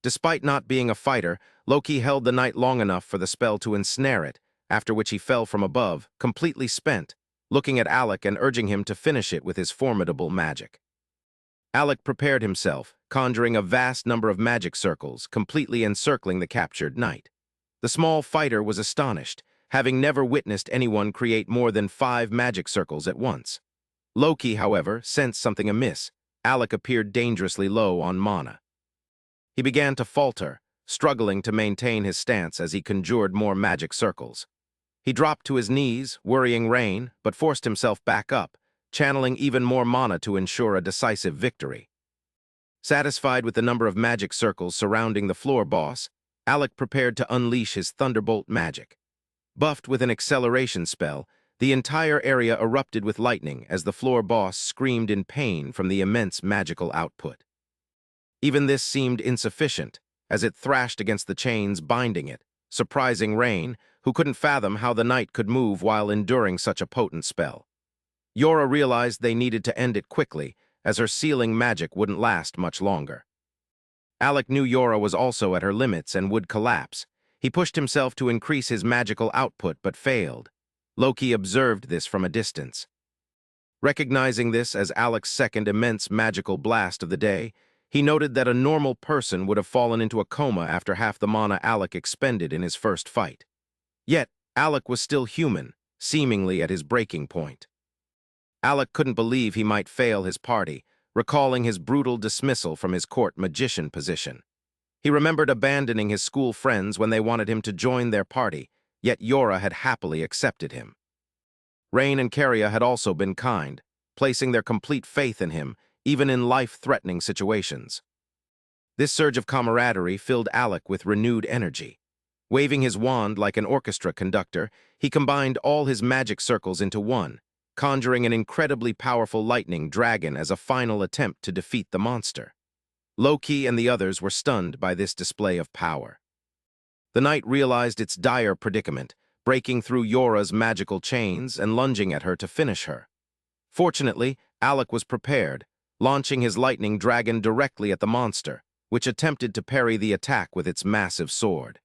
Despite not being a fighter, Loki held the knight long enough for the spell to ensnare it, after which he fell from above, completely spent, looking at Alec and urging him to finish it with his formidable magic. Alec prepared himself, conjuring a vast number of magic circles, completely encircling the captured knight. The small fighter was astonished, having never witnessed anyone create more than 5 magic circles at once. Loki, however, sensed something amiss. Alec appeared dangerously low on mana. He began to falter, struggling to maintain his stance as he conjured more magic circles. He dropped to his knees, worrying Rain, but forced himself back up, channeling even more mana to ensure a decisive victory. Satisfied with the number of magic circles surrounding the floor boss, Alec prepared to unleash his Thunderbolt magic. Buffed with an acceleration spell, the entire area erupted with lightning as the floor boss screamed in pain from the immense magical output. Even this seemed insufficient, as it thrashed against the chains binding it, surprising Rain, who couldn't fathom how the knight could move while enduring such a potent spell. Yora realized they needed to end it quickly, as her sealing magic wouldn't last much longer. Alec knew Yora was also at her limits and would collapse. He pushed himself to increase his magical output but failed. Loki observed this from a distance. Recognizing this as Alec's second immense magical blast of the day, he noted that a normal person would have fallen into a coma after half the mana Alec expended in his first fight. Yet, Alec was still human, seemingly at his breaking point. Alec couldn't believe he might fail his party, recalling his brutal dismissal from his court magician position. He remembered abandoning his school friends when they wanted him to join their party, yet Yora had happily accepted him. Rain and Caria had also been kind, placing their complete faith in him, even in life-threatening situations. This surge of camaraderie filled Alec with renewed energy. Waving his wand like an orchestra conductor, he combined all his magic circles into one, conjuring an incredibly powerful lightning dragon as a final attempt to defeat the monster. Loki and the others were stunned by this display of power. The knight realized its dire predicament, breaking through Yora's magical chains and lunging at her to finish her. Fortunately, Alec was prepared, launching his lightning dragon directly at the monster, which attempted to parry the attack with its massive sword.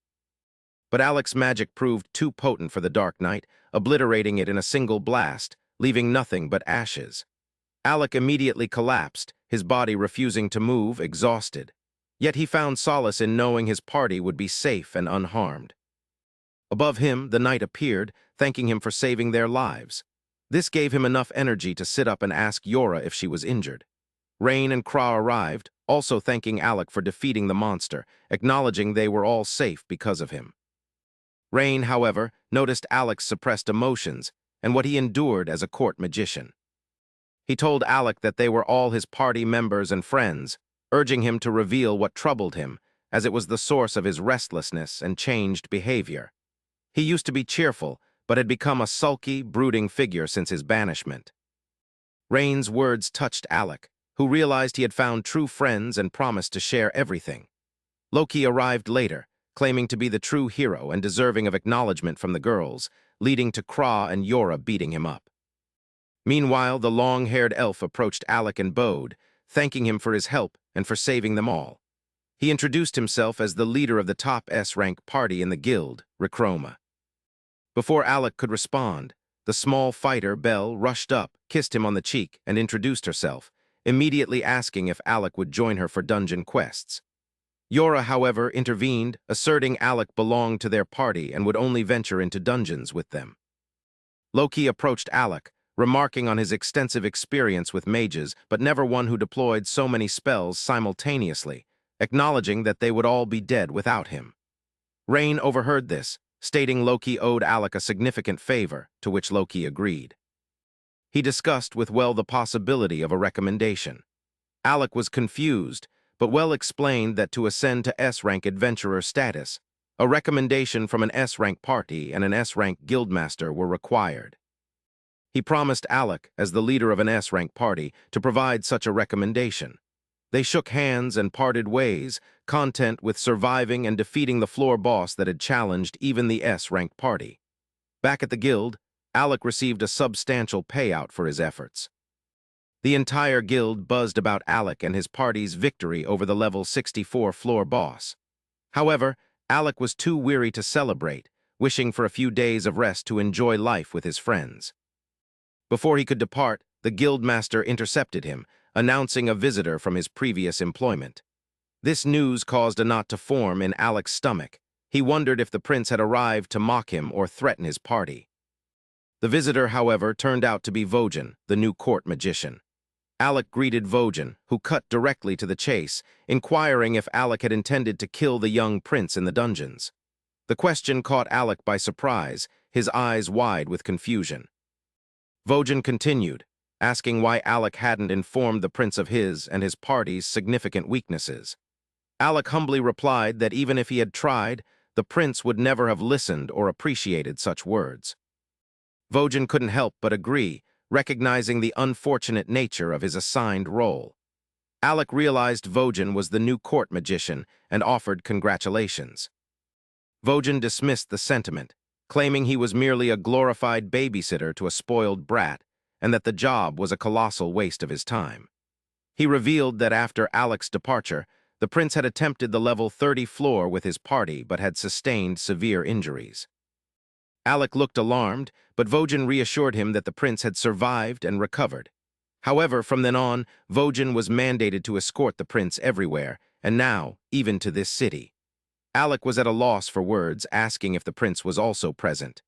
But Alec's magic proved too potent for the Dark Knight, obliterating it in a single blast, leaving nothing but ashes. Alec immediately collapsed, his body refusing to move, exhausted. Yet he found solace in knowing his party would be safe and unharmed. Above him, the knight appeared, thanking him for saving their lives. This gave him enough energy to sit up and ask Yora if she was injured. Rain and Kra arrived, also thanking Alec for defeating the monster, acknowledging they were all safe because of him. Rain, however, noticed Alec's suppressed emotions and what he endured as a court magician. He told Alec that they were all his party members and friends, urging him to reveal what troubled him, as it was the source of his restlessness and changed behavior. He used to be cheerful, but had become a sulky, brooding figure since his banishment. Rain's words touched Alec, who realized he had found true friends and promised to share everything. Loki arrived later, claiming to be the true hero and deserving of acknowledgement from the girls, leading to Kra and Yora beating him up. Meanwhile, the long-haired elf approached Alec and bowed, thanking him for his help and for saving them all. He introduced himself as the leader of the top S-rank party in the guild, Rechroma. Before Alec could respond, the small fighter, Belle, rushed up, kissed him on the cheek, and introduced herself, immediately asking if Alec would join her for dungeon quests. Yora, however, intervened, asserting Alec belonged to their party and would only venture into dungeons with them. Loki approached Alec, remarking on his extensive experience with mages, but never one who deployed so many spells simultaneously, acknowledging that they would all be dead without him. Rain overheard this, stating Loki owed Alec a significant favor, to which Loki agreed. He discussed with Well the possibility of a recommendation. Alec was confused, but Well explained that to ascend to S-rank adventurer status, a recommendation from an S-rank party and an S-rank guildmaster were required. He promised Alec, as the leader of an S-rank party, to provide such a recommendation. They shook hands and parted ways, content with surviving and defeating the floor boss that had challenged even the S-rank party. Back at the guild, Alec received a substantial payout for his efforts. The entire guild buzzed about Alec and his party's victory over the level 64 floor boss. However, Alec was too weary to celebrate, wishing for a few days of rest to enjoy life with his friends. Before he could depart, the guildmaster intercepted him, announcing a visitor from his previous employment. This news caused a knot to form in Alec's stomach. He wondered if the prince had arrived to mock him or threaten his party. The visitor, however, turned out to be Vojan, the new court magician. Alec greeted Vojan, who cut directly to the chase, inquiring if Alec had intended to kill the young prince in the dungeons. The question caught Alec by surprise, his eyes wide with confusion. Vojan continued, asking why Alec hadn't informed the prince of his and his party's significant weaknesses. Alec humbly replied that even if he had tried, the prince would never have listened or appreciated such words. Vojan couldn't help but agree, recognizing the unfortunate nature of his assigned role. Alec realized Vojan was the new court magician and offered congratulations. Vojan dismissed the sentiment, claiming he was merely a glorified babysitter to a spoiled brat and that the job was a colossal waste of his time. He revealed that after Alec's departure, the prince had attempted the level 30 floor with his party but had sustained severe injuries. Alec looked alarmed, but Vojan reassured him that the prince had survived and recovered. However, from then on, Vojan was mandated to escort the prince everywhere, and now, even to this city. Alec was at a loss for words, asking if the prince was also present.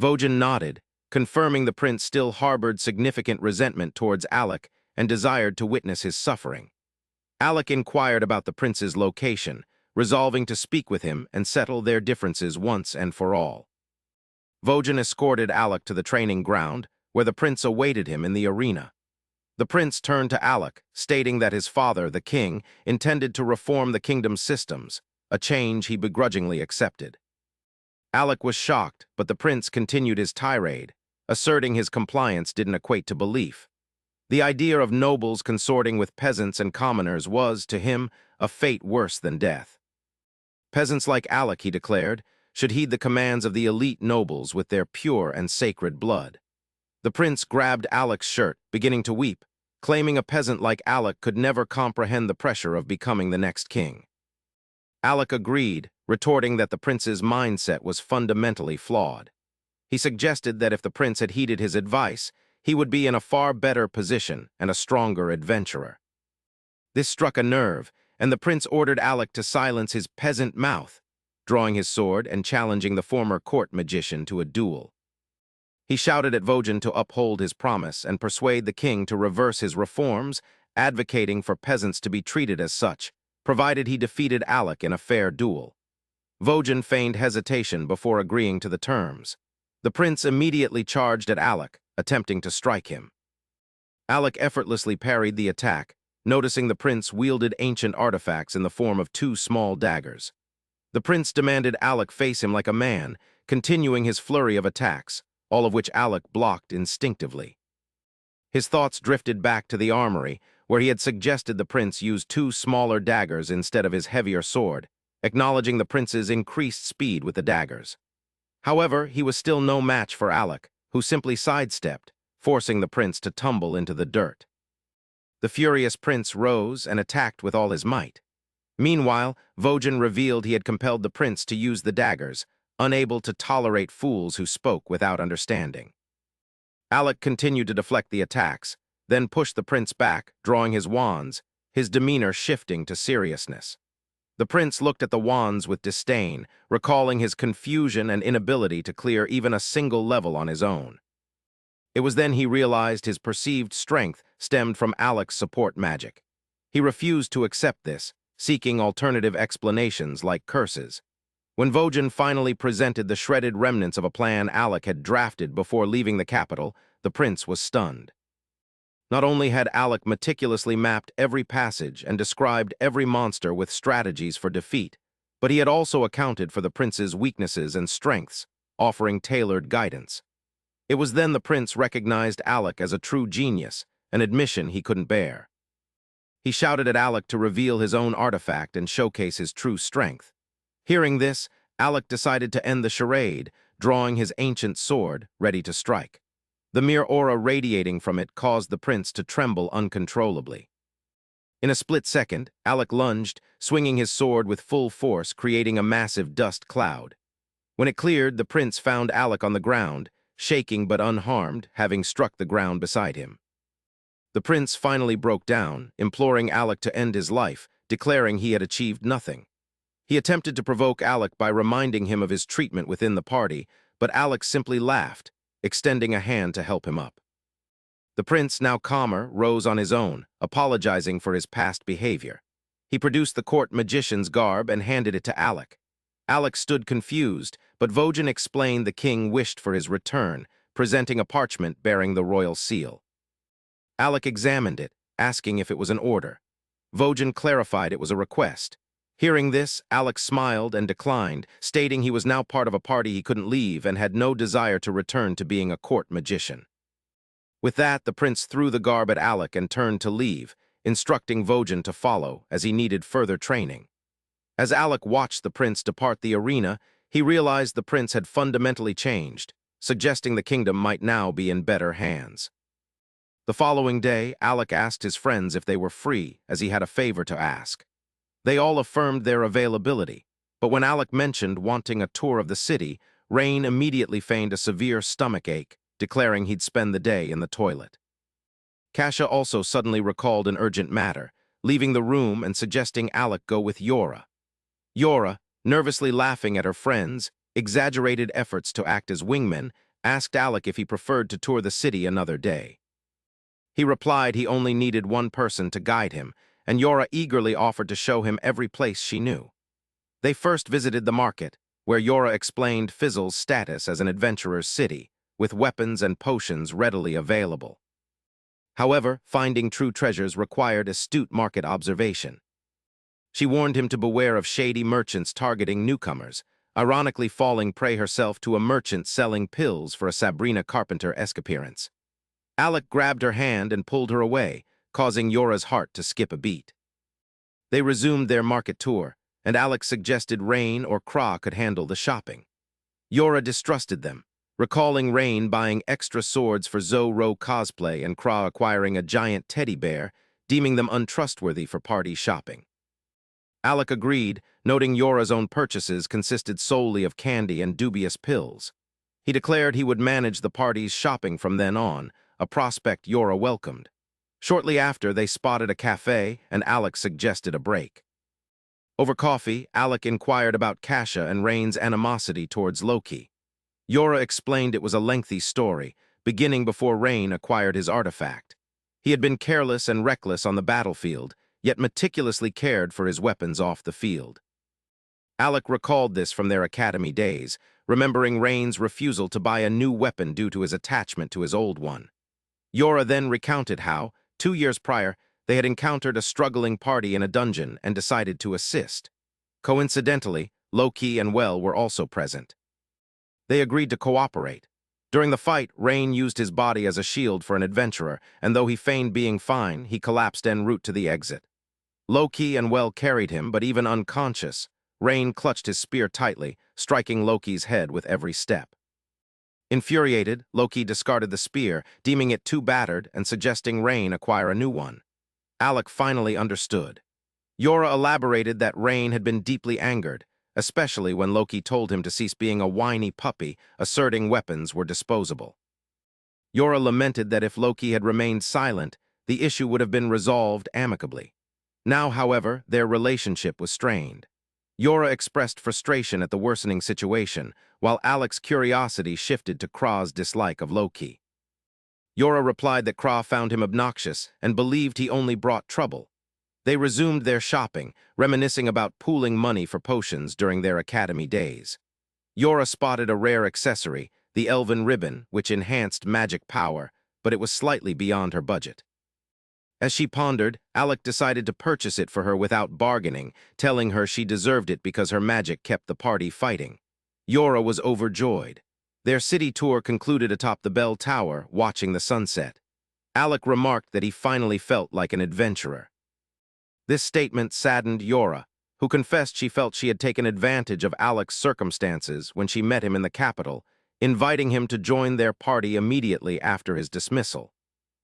Vojan nodded, confirming the prince still harbored significant resentment towards Alec and desired to witness his suffering. Alec inquired about the prince's location, resolving to speak with him and settle their differences once and for all. Vojan escorted Alec to the training ground, where the prince awaited him in the arena. The prince turned to Alec, stating that his father, the king, intended to reform the kingdom's systems, a change he begrudgingly accepted. Alec was shocked, but the prince continued his tirade, asserting his compliance didn't equate to belief. The idea of nobles consorting with peasants and commoners was, to him, a fate worse than death. Peasants like Alec, he declared, should heed the commands of the elite nobles with their pure and sacred blood. The prince grabbed Alec's shirt, beginning to weep, claiming a peasant like Alec could never comprehend the pressure of becoming the next king. Alec agreed, retorting that the prince's mindset was fundamentally flawed. He suggested that if the prince had heeded his advice, he would be in a far better position and a stronger adventurer. This struck a nerve, and the prince ordered Alec to silence his peasant mouth, drawing his sword and challenging the former court magician to a duel. He shouted at Vojan to uphold his promise and persuade the king to reverse his reforms, advocating for peasants to be treated as such, provided he defeated Alec in a fair duel. Vojan feigned hesitation before agreeing to the terms. The prince immediately charged at Alec, attempting to strike him. Alec effortlessly parried the attack, noticing the prince wielded ancient artifacts in the form of two small daggers. The prince demanded Alec face him like a man, continuing his flurry of attacks, all of which Alec blocked instinctively. His thoughts drifted back to the armory, where he had suggested the prince use two smaller daggers instead of his heavier sword, acknowledging the prince's increased speed with the daggers. However, he was still no match for Alec, who simply sidestepped, forcing the prince to tumble into the dirt. The furious prince rose and attacked with all his might. Meanwhile, Vojan revealed he had compelled the prince to use the daggers, unable to tolerate fools who spoke without understanding. Alec continued to deflect the attacks, then pushed the prince back, drawing his wands, his demeanor shifting to seriousness. The prince looked at the wands with disdain, recalling his confusion and inability to clear even a single level on his own. It was then he realized his perceived strength stemmed from Alec's support magic. He refused to accept this, seeking alternative explanations like curses. When Vojan finally presented the shredded remnants of a plan Alec had drafted before leaving the capital, the prince was stunned. Not only had Alec meticulously mapped every passage and described every monster with strategies for defeat, but he had also accounted for the prince's weaknesses and strengths, offering tailored guidance. It was then the prince recognized Alec as a true genius, an admission he couldn't bear. He shouted at Alec to reveal his own artifact and showcase his true strength. Hearing this, Alec decided to end the charade, drawing his ancient sword, ready to strike. The mere aura radiating from it caused the prince to tremble uncontrollably. In a split second, Alec lunged, swinging his sword with full force, creating a massive dust cloud. When it cleared, the prince found Alec on the ground, shaking but unharmed, having struck the ground beside him. The prince finally broke down, imploring Alec to end his life, declaring he had achieved nothing. He attempted to provoke Alec by reminding him of his treatment within the party, but Alec simply laughed, extending a hand to help him up. The prince, now calmer, rose on his own, apologizing for his past behavior. He produced the court magician's garb and handed it to Alec. Alec stood confused, but Vojan explained the king wished for his return, presenting a parchment bearing the royal seal. Alec examined it, asking if it was an order. Vojan clarified it was a request. Hearing this, Alec smiled and declined, stating he was now part of a party he couldn't leave and had no desire to return to being a court magician. With that, the prince threw the garb at Alec and turned to leave, instructing Vojan to follow, as he needed further training. As Alec watched the prince depart the arena, he realized the prince had fundamentally changed, suggesting the kingdom might now be in better hands. The following day, Alec asked his friends if they were free, as he had a favor to ask. They all affirmed their availability, but when Alec mentioned wanting a tour of the city, Rain immediately feigned a severe stomach ache, declaring he'd spend the day in the toilet. Kasha also suddenly recalled an urgent matter, leaving the room and suggesting Alec go with Yora. Yora, nervously laughing at her friends' exaggerated efforts to act as wingmen, asked Alec if he preferred to tour the city another day. He replied he only needed one person to guide him, and Yora eagerly offered to show him every place she knew. They first visited the market, where Yora explained Fizzle's status as an adventurer's city, with weapons and potions readily available. However, finding true treasures required astute market observation. She warned him to beware of shady merchants targeting newcomers, ironically falling prey herself to a merchant selling pills for a Sabrina Carpenter-esque appearance. Alec grabbed her hand and pulled her away, causing Yora's heart to skip a beat. They resumed their market tour, and Alec suggested Rain or Kra could handle the shopping. Yora distrusted them, recalling Rain buying extra swords for Zo-Ro cosplay and Kra acquiring a giant teddy bear, deeming them untrustworthy for party shopping. Alec agreed, noting Yora's own purchases consisted solely of candy and dubious pills. He declared he would manage the party's shopping from then on, a prospect Yora welcomed. Shortly after, they spotted a cafe, and Alec suggested a break. Over coffee, Alec inquired about Kasha and Rain's animosity towards Loki. Yora explained it was a lengthy story, beginning before Rain acquired his artifact. He had been careless and reckless on the battlefield, yet meticulously cared for his weapons off the field. Alec recalled this from their academy days, remembering Rain's refusal to buy a new weapon due to his attachment to his old one. Yora then recounted how, 2 years prior, they had encountered a struggling party in a dungeon and decided to assist. Coincidentally, Loki and Well were also present. They agreed to cooperate. During the fight, Rain used his body as a shield for an adventurer, and though he feigned being fine, he collapsed en route to the exit. Loki and Well carried him, but even unconscious, Rain clutched his spear tightly, striking Loki's head with every step. Infuriated, Loki discarded the spear, deeming it too battered and suggesting Rain acquire a new one. Alec finally understood. Yora elaborated that Rain had been deeply angered, especially when Loki told him to cease being a whiny puppy, asserting weapons were disposable. Yora lamented that if Loki had remained silent, the issue would have been resolved amicably. Now, however, their relationship was strained. Yora expressed frustration at the worsening situation, while Alec's curiosity shifted to Kra's dislike of Loki. Yora replied that Kra found him obnoxious and believed he only brought trouble. They resumed their shopping, reminiscing about pooling money for potions during their academy days. Yora spotted a rare accessory, the elven ribbon, which enhanced magic power, but it was slightly beyond her budget. As she pondered, Alec decided to purchase it for her without bargaining, telling her she deserved it because her magic kept the party fighting. Yora was overjoyed. Their city tour concluded atop the bell tower, watching the sunset. Alec remarked that he finally felt like an adventurer. This statement saddened Yora, who confessed she felt she had taken advantage of Alec's circumstances when she met him in the capital, inviting him to join their party immediately after his dismissal.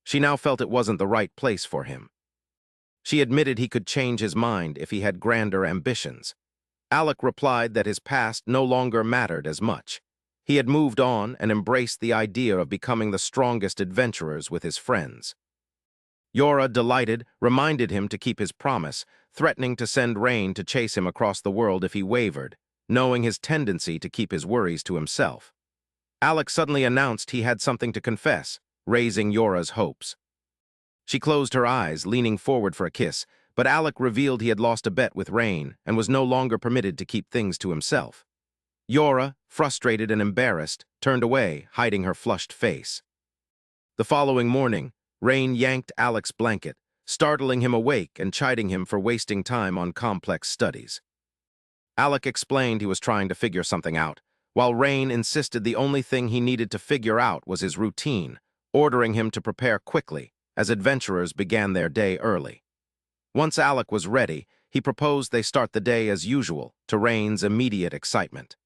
She now felt it wasn't the right place for him. She admitted he could change his mind if he had grander ambitions. Alec replied that his past no longer mattered as much. He had moved on and embraced the idea of becoming the strongest adventurers with his friends. Yora, delighted, reminded him to keep his promise, threatening to send Rain to chase him across the world if he wavered, knowing his tendency to keep his worries to himself. Alec suddenly announced he had something to confess, raising Yora's hopes. She closed her eyes, leaning forward for a kiss, but Alec revealed he had lost a bet with Rain and was no longer permitted to keep things to himself. Yora, frustrated and embarrassed, turned away, hiding her flushed face. The following morning, Rain yanked Alec's blanket, startling him awake and chiding him for wasting time on complex studies. Alec explained he was trying to figure something out, while Rain insisted the only thing he needed to figure out was his routine, ordering him to prepare quickly, as adventurers began their day early. Once Alec was ready, he proposed they start the day as usual, to Rain's immediate excitement.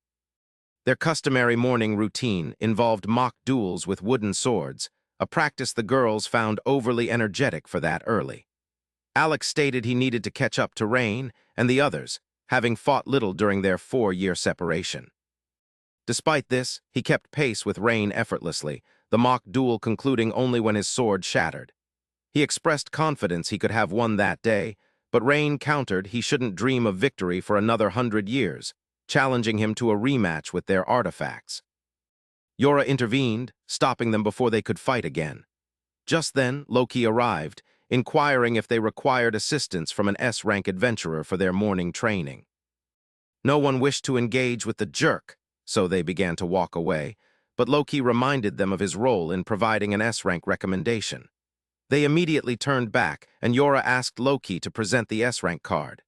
Their customary morning routine involved mock duels with wooden swords, a practice the girls found overly energetic for that early. Alec stated he needed to catch up to Rain and the others, having fought little during their 4-year separation. Despite this, he kept pace with Rain effortlessly, the mock duel concluding only when his sword shattered. He expressed confidence he could have won that day, but Rain countered he shouldn't dream of victory for another 100 years, challenging him to a rematch with their artifacts. Yora intervened, stopping them before they could fight again. Just then, Loki arrived, inquiring if they required assistance from an S-rank adventurer for their morning training. No one wished to engage with the jerk, so they began to walk away, but Loki reminded them of his role in providing an S-rank recommendation. They immediately turned back, and Yora asked Loki to present the S-rank card.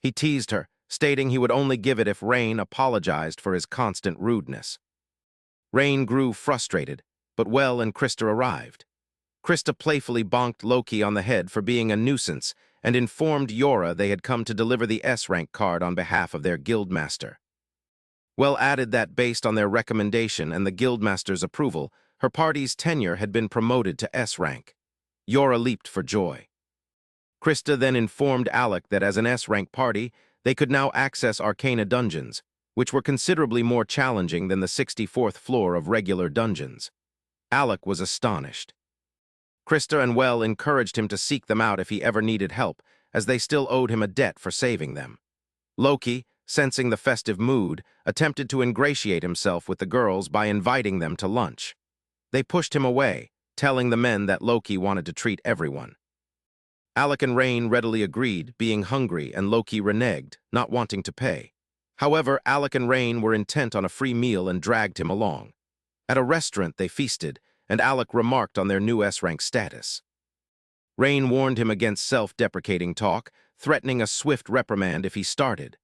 He teased her, stating he would only give it if Rain apologized for his constant rudeness. Rain grew frustrated, but Well and Krista arrived. Krista playfully bonked Loki on the head for being a nuisance and informed Yora they had come to deliver the S-rank card on behalf of their guildmaster. Well added that based on their recommendation and the guildmaster's approval, her party's tenure had been promoted to S-rank. Yora leaped for joy. Krista then informed Alec that as an S-rank party, they could now access Arcana dungeons, which were considerably more challenging than the 64th floor of regular dungeons. Alec was astonished. Krista and Well encouraged him to seek them out if he ever needed help, as they still owed him a debt for saving them. Loki, sensing the festive mood, attempted to ingratiate himself with the girls by inviting them to lunch. They pushed him away, telling the men that Loki wanted to treat everyone. Alec and Rain readily agreed, being hungry, and Loki reneged, not wanting to pay. However, Alec and Rain were intent on a free meal and dragged him along. At a restaurant, they feasted, and Alec remarked on their new S-rank status. Rain warned him against self-deprecating talk, threatening a swift reprimand if he started.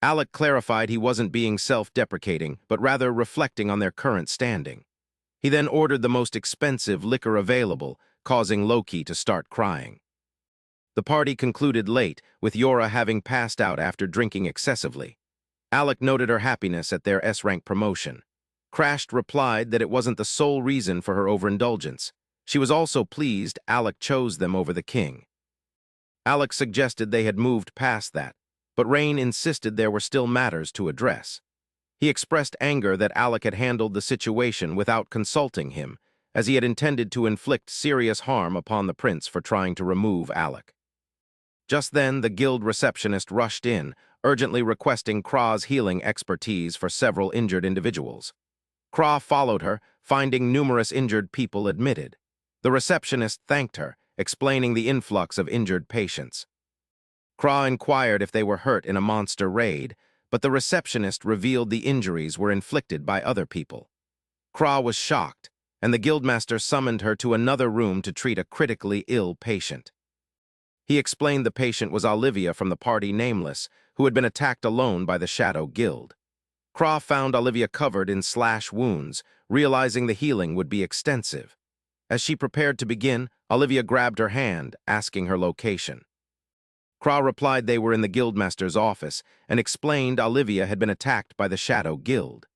Alec clarified he wasn't being self-deprecating, but rather reflecting on their current standing. He then ordered the most expensive liquor available, causing Loki to start crying. The party concluded late, with Yora having passed out after drinking excessively. Alec noted her happiness at their S-rank promotion. Crashed replied that it wasn't the sole reason for her overindulgence. She was also pleased Alec chose them over the king. Alec suggested they had moved past that, but Rain insisted there were still matters to address. He expressed anger that Alec had handled the situation without consulting him, as he had intended to inflict serious harm upon the prince for trying to remove Alec. Just then, the guild receptionist rushed in, urgently requesting Kraw's healing expertise for several injured individuals. Kraw followed her, finding numerous injured people admitted. The receptionist thanked her, explaining the influx of injured patients. Kraw inquired if they were hurt in a monster raid, but the receptionist revealed the injuries were inflicted by other people. Kraw was shocked, and the guildmaster summoned her to another room to treat a critically ill patient. He explained the patient was Olivia from the party Nameless, who had been attacked alone by the Shadow Guild. Kraw found Olivia covered in slash wounds, realizing the healing would be extensive. As she prepared to begin, Olivia grabbed her hand, asking her location. Kraw replied they were in the guildmaster's office and explained Olivia had been attacked by the Shadow Guild.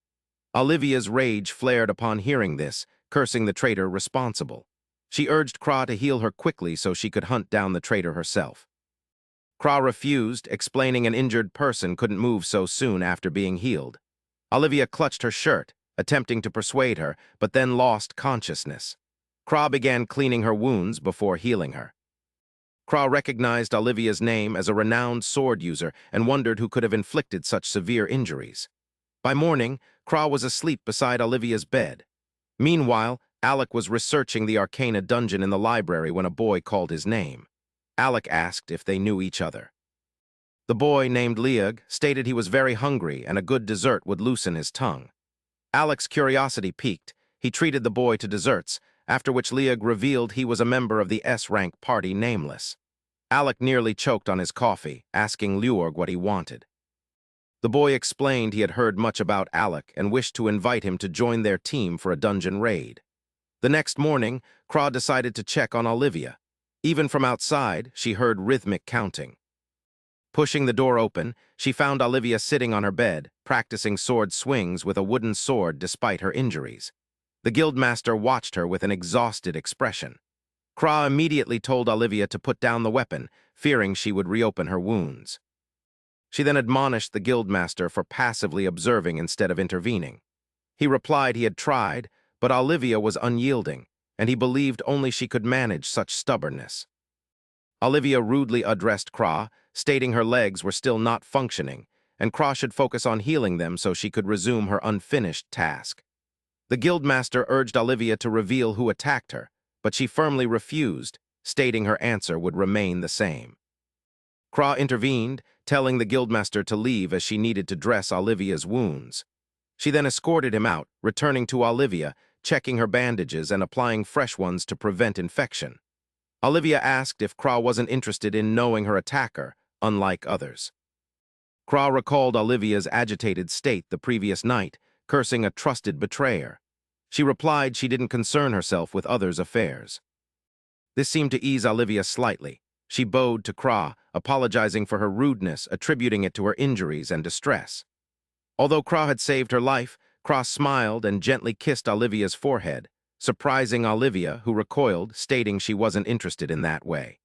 Olivia's rage flared upon hearing this, cursing the traitor responsible. She urged Kraw to heal her quickly so she could hunt down the traitor herself. Kraw refused, explaining an injured person couldn't move so soon after being healed. Olivia clutched her shirt, attempting to persuade her, but then lost consciousness. Kraw began cleaning her wounds before healing her. Kraw recognized Olivia's name as a renowned sword user and wondered who could have inflicted such severe injuries. By morning, Kraw was asleep beside Olivia's bed. Meanwhile, Alec was researching the Arcana dungeon in the library when a boy called his name. Alec asked if they knew each other. The boy, named Leog, stated he was very hungry and a good dessert would loosen his tongue. Alec's curiosity piqued. He treated the boy to desserts, after which Leog revealed he was a member of the S-rank party Nameless. Alec nearly choked on his coffee, asking Leog what he wanted. The boy explained he had heard much about Alec and wished to invite him to join their team for a dungeon raid. The next morning, Kraw decided to check on Olivia. Even from outside, she heard rhythmic counting. Pushing the door open, she found Olivia sitting on her bed, practicing sword swings with a wooden sword despite her injuries. The guildmaster watched her with an exhausted expression. Kraw immediately told Olivia to put down the weapon, fearing she would reopen her wounds. She then admonished the guildmaster for passively observing instead of intervening. He replied he had tried, but Olivia was unyielding, and he believed only she could manage such stubbornness. Olivia rudely addressed Kraw, stating her legs were still not functioning, and Kraw should focus on healing them so she could resume her unfinished task. The guildmaster urged Olivia to reveal who attacked her, but she firmly refused, stating her answer would remain the same. Kraw intervened, telling the guildmaster to leave as she needed to dress Olivia's wounds. She then escorted him out, returning to Olivia, checking her bandages and applying fresh ones to prevent infection. Olivia asked if Kraw wasn't interested in knowing her attacker, unlike others. Kraw recalled Olivia's agitated state the previous night, cursing a trusted betrayer. She replied she didn't concern herself with others' affairs. This seemed to ease Olivia slightly. She bowed to Kraw, apologizing for her rudeness, attributing it to her injuries and distress. Although Kraw had saved her life, Kraw smiled and gently kissed Olivia's forehead, surprising Olivia, who recoiled, stating she wasn't interested in that way.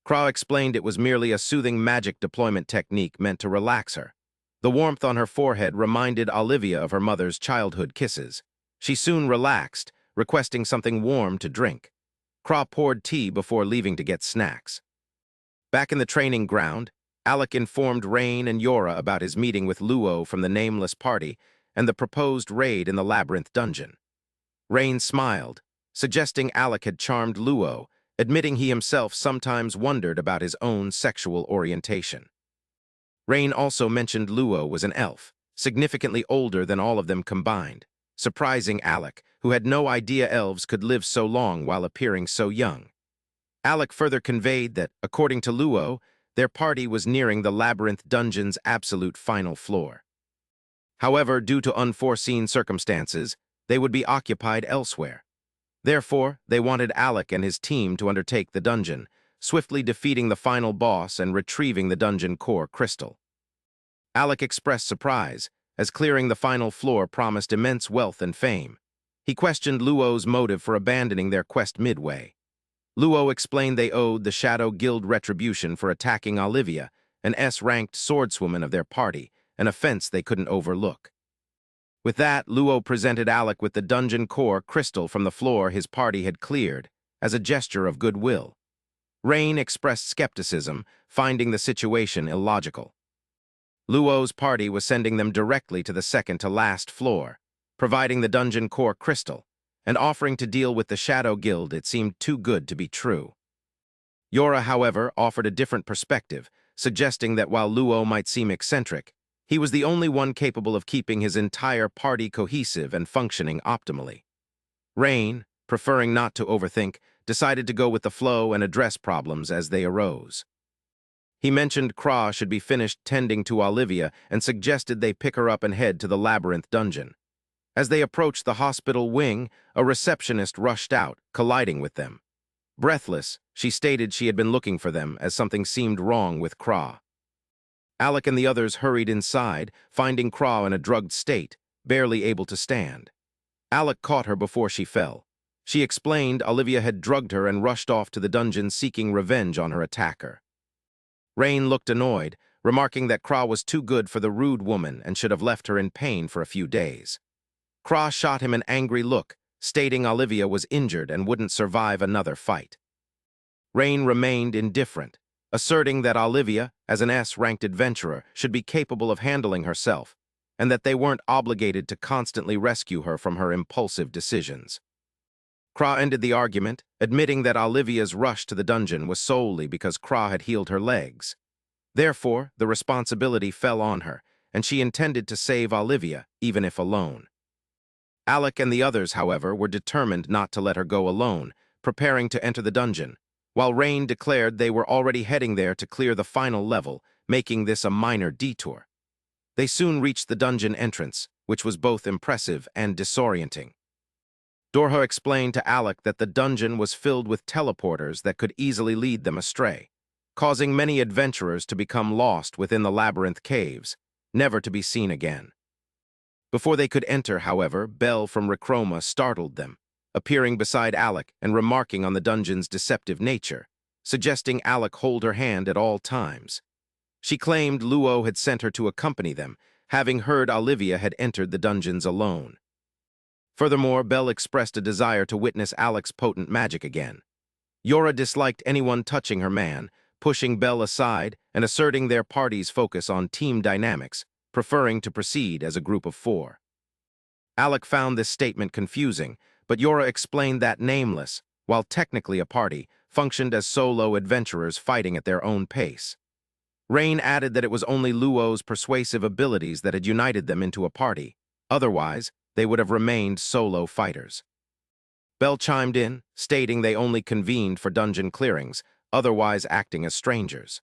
Kraw explained it was merely a soothing magic deployment technique meant to relax her. The warmth on her forehead reminded Olivia of her mother's childhood kisses. She soon relaxed, requesting something warm to drink. Kraw poured tea before leaving to get snacks. Back in the training ground, Alec informed Rain and Yora about his meeting with Luo from the Nameless party and the proposed raid in the Labyrinth dungeon. Rain smiled, suggesting Alec had charmed Luo, admitting he himself sometimes wondered about his own sexual orientation. Rain also mentioned Luo was an elf, significantly older than all of them combined, surprising Alec, who had no idea elves could live so long while appearing so young. Alec further conveyed that, according to Luo, their party was nearing the Labyrinth dungeon's absolute final floor. However, due to unforeseen circumstances, they would be occupied elsewhere. Therefore, they wanted Alec and his team to undertake the dungeon, swiftly defeating the final boss and retrieving the dungeon core crystal. Alec expressed surprise, as clearing the final floor promised immense wealth and fame. He questioned Luo's motive for abandoning their quest midway. Luo explained they owed the Shadow Guild retribution for attacking Olivia, an S-ranked swordswoman of their party, an offense they couldn't overlook. With that, Luo presented Alec with the dungeon core crystal from the floor his party had cleared, as a gesture of goodwill. Rain expressed skepticism, finding the situation illogical. Luo's party was sending them directly to the second-to-last floor, providing the dungeon core crystal, and offering to deal with the Shadow Guild. It seemed too good to be true. Yora, however, offered a different perspective, suggesting that while Luo might seem eccentric, he was the only one capable of keeping his entire party cohesive and functioning optimally. Rain, preferring not to overthink, decided to go with the flow and address problems as they arose. He mentioned Kra should be finished tending to Olivia and suggested they pick her up and head to the labyrinth dungeon. As they approached the hospital wing, a receptionist rushed out, colliding with them. Breathless, she stated she had been looking for them as something seemed wrong with Kra. Alec and the others hurried inside, finding Kra in a drugged state, barely able to stand. Alec caught her before she fell. She explained Olivia had drugged her and rushed off to the dungeon seeking revenge on her attacker. Rain looked annoyed, remarking that Kra was too good for the rude woman and should have left her in pain for a few days. Kra shot him an angry look, stating Olivia was injured and wouldn't survive another fight. Rain remained indifferent, asserting that Olivia, as an S-ranked adventurer, should be capable of handling herself, and that they weren't obligated to constantly rescue her from her impulsive decisions. Kra ended the argument, admitting that Olivia's rush to the dungeon was solely because Kra had healed her legs. Therefore, the responsibility fell on her, and she intended to save Olivia, even if alone. Alec and the others, however, were determined not to let her go alone, preparing to enter the dungeon, while Rain declared they were already heading there to clear the final level, making this a minor detour. They soon reached the dungeon entrance, which was both impressive and disorienting. Dorha explained to Alec that the dungeon was filled with teleporters that could easily lead them astray, causing many adventurers to become lost within the labyrinth caves, never to be seen again. Before they could enter, however, Belle from Rechroma startled them, appearing beside Alec and remarking on the dungeon's deceptive nature, suggesting Alec hold her hand at all times. She claimed Luo had sent her to accompany them, having heard Olivia had entered the dungeons alone. Furthermore, Belle expressed a desire to witness Alec's potent magic again. Yora disliked anyone touching her man, pushing Belle aside and asserting their party's focus on team dynamics, preferring to proceed as a group of 4. Alec found this statement confusing, but Yora explained that Nameless, while technically a party, functioned as solo adventurers fighting at their own pace. Rain added that it was only Luo's persuasive abilities that had united them into a party. Otherwise, they would have remained solo fighters. Belle chimed in, stating they only convened for dungeon clearings, otherwise acting as strangers.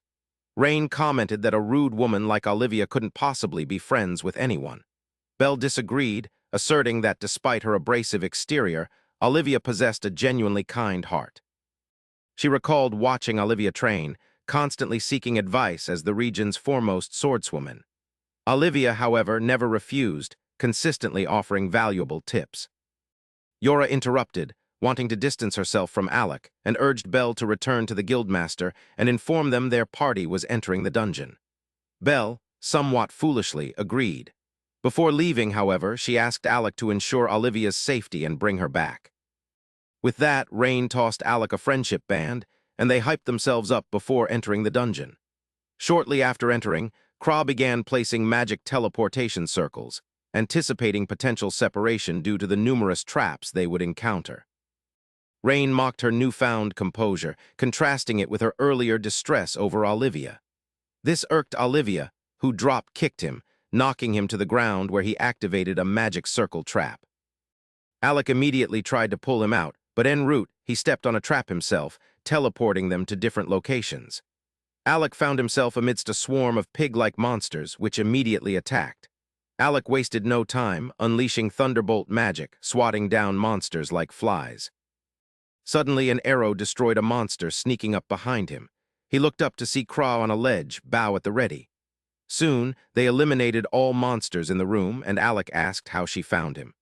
Rain commented that a rude woman like Olivia couldn't possibly be friends with anyone. Belle disagreed, asserting that despite her abrasive exterior, Olivia possessed a genuinely kind heart. She recalled watching Olivia train, constantly seeking advice as the region's foremost swordswoman. Olivia, however, never refused, consistently offering valuable tips. Yora interrupted, wanting to distance herself from Alec, and urged Belle to return to the guildmaster and inform them their party was entering the dungeon. Belle, somewhat foolishly, agreed. Before leaving, however, she asked Alec to ensure Olivia's safety and bring her back. With that, Rain tossed Alec a friendship band, and they hyped themselves up before entering the dungeon. Shortly after entering, Kra began placing magic teleportation circles, anticipating potential separation due to the numerous traps they would encounter. Rain mocked her newfound composure, contrasting it with her earlier distress over Olivia. This irked Olivia, who drop-kicked him, knocking him to the ground where he activated a magic circle trap. Alec immediately tried to pull him out, but en route, he stepped on a trap himself, teleporting them to different locations. Alec found himself amidst a swarm of pig-like monsters, which immediately attacked. Alec wasted no time, unleashing thunderbolt magic, swatting down monsters like flies. Suddenly, an arrow destroyed a monster sneaking up behind him. He looked up to see Kra on a ledge, bow at the ready. Soon, they eliminated all monsters in the room, and Alec asked how she found him.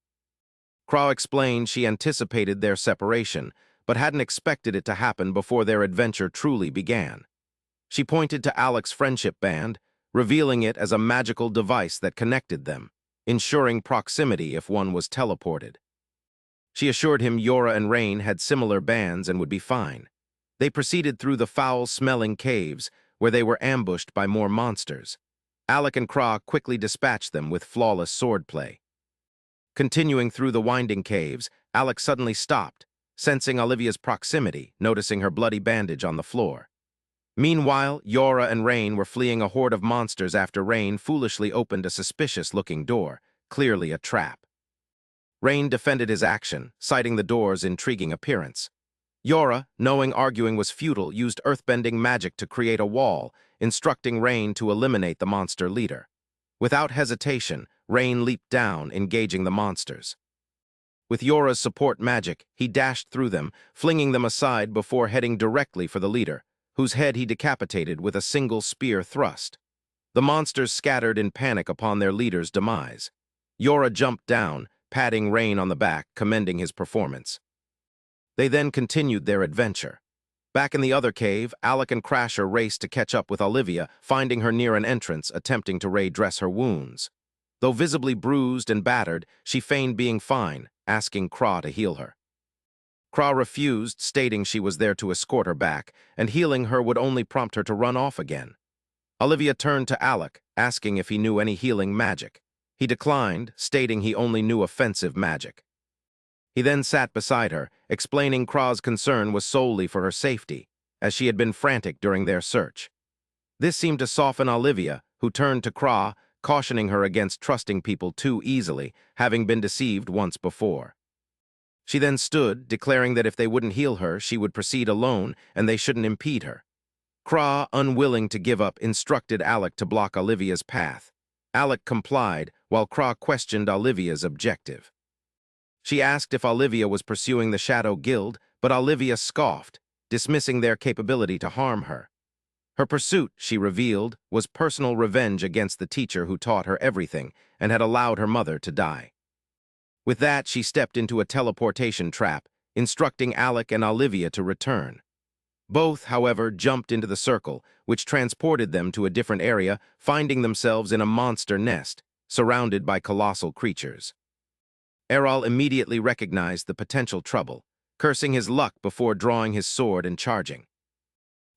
Kra explained she anticipated their separation, but hadn't expected it to happen before their adventure truly began. She pointed to Alec's friendship band, revealing it as a magical device that connected them, ensuring proximity if one was teleported. She assured him Yora and Rain had similar bands and would be fine. They proceeded through the foul-smelling caves, where they were ambushed by more monsters. Alec and Kra quickly dispatched them with flawless swordplay. Continuing through the winding caves, Alec suddenly stopped, sensing Olivia's proximity, noticing her bloody bandage on the floor. Meanwhile, Yora and Rain were fleeing a horde of monsters after Rain foolishly opened a suspicious-looking door, clearly a trap. Rain defended his action, citing the door's intriguing appearance. Yora, knowing arguing was futile, used earthbending magic to create a wall, instructing Rain to eliminate the monster leader. Without hesitation, Rain leaped down, engaging the monsters. With Yora's support magic, he dashed through them, flinging them aside before heading directly for the leader, whose head he decapitated with a single spear thrust. The monsters scattered in panic upon their leader's demise. Yora jumped down, patting Rain on the back, commending his performance. They then continued their adventure. Back in the other cave, Alec and Crasher raced to catch up with Olivia, finding her near an entrance, attempting to redress her wounds. Though visibly bruised and battered, she feigned being fine, asking Kra to heal her. Kra refused, stating she was there to escort her back, and healing her would only prompt her to run off again. Olivia turned to Alec, asking if he knew any healing magic. He declined, stating he only knew offensive magic. He then sat beside her, explaining Kra's concern was solely for her safety, as she had been frantic during their search. This seemed to soften Olivia, who turned to Kra, cautioning her against trusting people too easily, having been deceived once before. She then stood, declaring that if they wouldn't heal her, she would proceed alone and they shouldn't impede her. Kra, unwilling to give up, instructed Alec to block Olivia's path. Alec complied, while Kra questioned Olivia's objective. She asked if Olivia was pursuing the Shadow Guild, but Olivia scoffed, dismissing their capability to harm her. Her pursuit, she revealed, was personal revenge against the teacher who taught her everything and had allowed her mother to die. With that, she stepped into a teleportation trap, instructing Alec and Olivia to return. Both, however, jumped into the circle, which transported them to a different area, finding themselves in a monster nest, surrounded by colossal creatures. Errol immediately recognized the potential trouble, cursing his luck before drawing his sword and charging.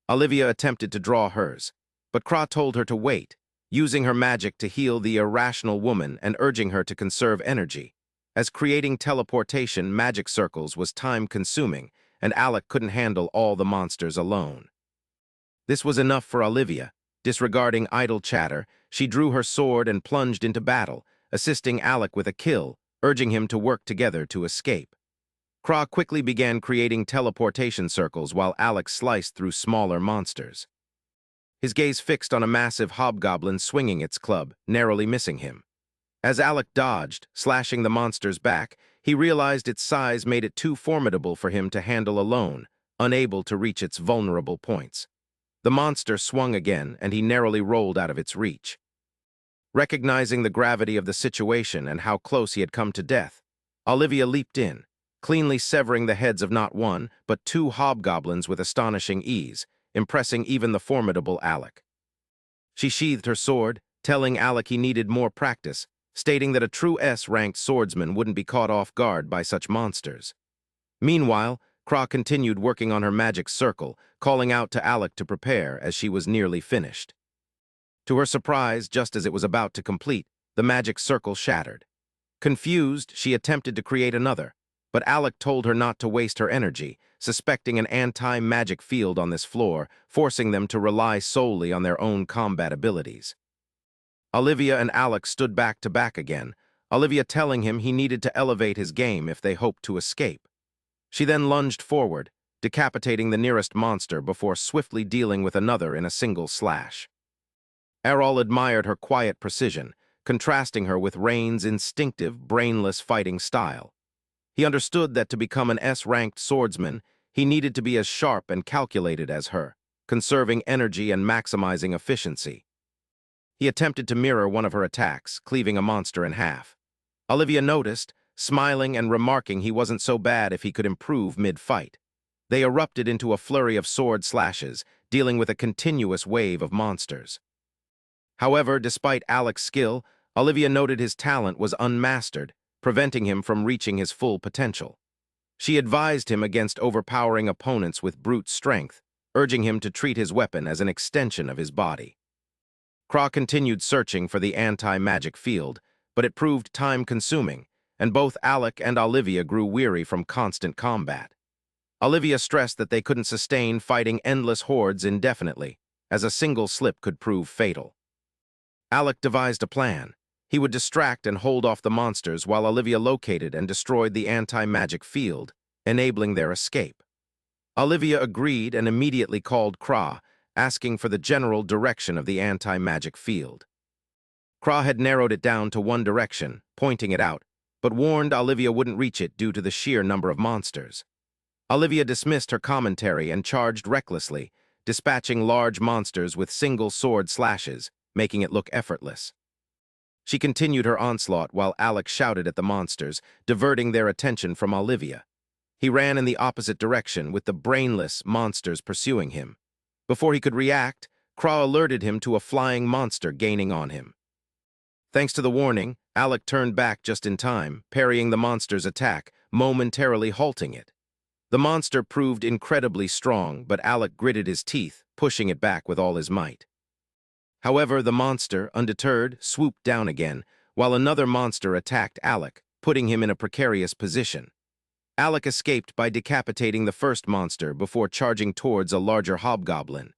Olivia attempted to draw hers, but Kra told her to wait, using her magic to heal the irrational woman and urging her to conserve energy, as creating teleportation magic circles was time-consuming, and Alec couldn't handle all the monsters alone. This was enough for Olivia. Disregarding idle chatter, she drew her sword and plunged into battle, assisting Alec with a kill, urging him to work together to escape. Kra quickly began creating teleportation circles while Alec sliced through smaller monsters. His gaze fixed on a massive hobgoblin swinging its club, narrowly missing him. As Alec dodged, slashing the monster's back, he realized its size made it too formidable for him to handle alone, unable to reach its vulnerable points. The monster swung again, and he narrowly rolled out of its reach. Recognizing the gravity of the situation and how close he had come to death, Olivia leaped in, cleanly severing the heads of not one, but two hobgoblins with astonishing ease, impressing even the formidable Alec. She sheathed her sword, telling Alec he needed more practice, stating that a true S-ranked swordsman wouldn't be caught off guard by such monsters. Meanwhile, Kra continued working on her magic circle, calling out to Alec to prepare as she was nearly finished. To her surprise, just as it was about to complete, the magic circle shattered. Confused, she attempted to create another, but Alec told her not to waste her energy, suspecting an anti-magic field on this floor, forcing them to rely solely on their own combat abilities. Olivia and Alec stood back to back again, Olivia telling him he needed to elevate his game if they hoped to escape. She then lunged forward, decapitating the nearest monster before swiftly dealing with another in a single slash. Errol admired her quiet precision, contrasting her with Rain's instinctive, brainless fighting style. He understood that to become an S-ranked swordsman, he needed to be as sharp and calculated as her, conserving energy and maximizing efficiency. He attempted to mirror one of her attacks, cleaving a monster in half. Olivia noticed, smiling and remarking he wasn't so bad if he could improve mid-fight. They erupted into a flurry of sword slashes, dealing with a continuous wave of monsters. However, despite Alec's skill, Olivia noted his talent was unmastered, preventing him from reaching his full potential. She advised him against overpowering opponents with brute strength, urging him to treat his weapon as an extension of his body. Kra continued searching for the anti-magic field, but it proved time-consuming, and both Alec and Olivia grew weary from constant combat. Olivia stressed that they couldn't sustain fighting endless hordes indefinitely, as a single slip could prove fatal. Alec devised a plan. He would distract and hold off the monsters while Olivia located and destroyed the anti-magic field, enabling their escape. Olivia agreed and immediately called Kra, asking for the general direction of the anti-magic field. Kra had narrowed it down to one direction, pointing it out, but warned Olivia wouldn't reach it due to the sheer number of monsters. Olivia dismissed her commentary and charged recklessly, dispatching large monsters with single sword slashes, making it look effortless. She continued her onslaught while Alec shouted at the monsters, diverting their attention from Olivia. He ran in the opposite direction, with the brainless monsters pursuing him. Before he could react, Kra alerted him to a flying monster gaining on him. Thanks to the warning, Alec turned back just in time, parrying the monster's attack, momentarily halting it. The monster proved incredibly strong, but Alec gritted his teeth, pushing it back with all his might. However, the monster, undeterred, swooped down again, while another monster attacked Alec, putting him in a precarious position. Alec escaped by decapitating the first monster before charging towards a larger hobgoblin.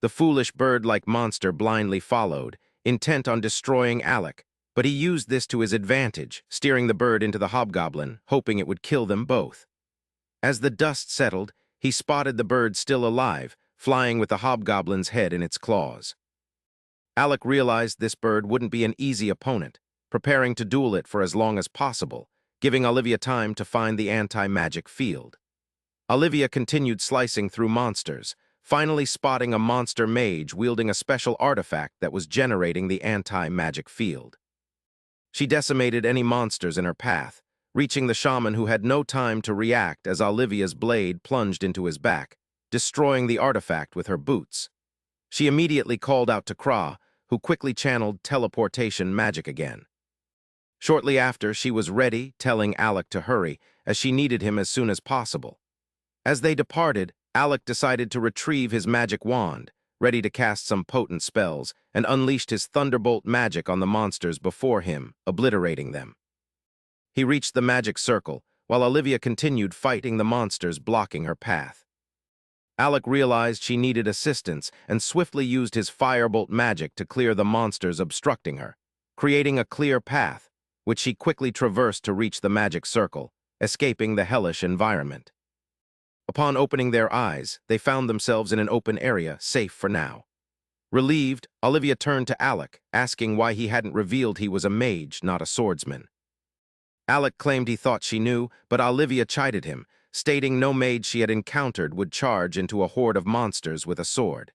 The foolish bird-like monster blindly followed, intent on destroying Alec, but he used this to his advantage, steering the bird into the hobgoblin, hoping it would kill them both. As the dust settled, he spotted the bird still alive, flying with the hobgoblin's head in its claws. Alec realized this bird wouldn't be an easy opponent, preparing to duel it for as long as possible, giving Olivia time to find the anti-magic field. Olivia continued slicing through monsters, finally spotting a monster mage wielding a special artifact that was generating the anti-magic field. She decimated any monsters in her path, reaching the shaman who had no time to react as Olivia's blade plunged into his back, destroying the artifact with her boots. She immediately called out to Kra, who quickly channeled teleportation magic again. Shortly after, she was ready, telling Alec to hurry, as she needed him as soon as possible. As they departed, Alec decided to retrieve his magic wand, ready to cast some potent spells, and unleashed his thunderbolt magic on the monsters before him, obliterating them. He reached the magic circle, while Olivia continued fighting the monsters blocking her path. Alec realized she needed assistance and swiftly used his firebolt magic to clear the monsters obstructing her, creating a clear path, which she quickly traversed to reach the magic circle, escaping the hellish environment. Upon opening their eyes, they found themselves in an open area, safe for now. Relieved, Olivia turned to Alec, asking why he hadn't revealed he was a mage, not a swordsman. Alec claimed he thought she knew, but Olivia chided him, stating no mage she had encountered would charge into a horde of monsters with a sword.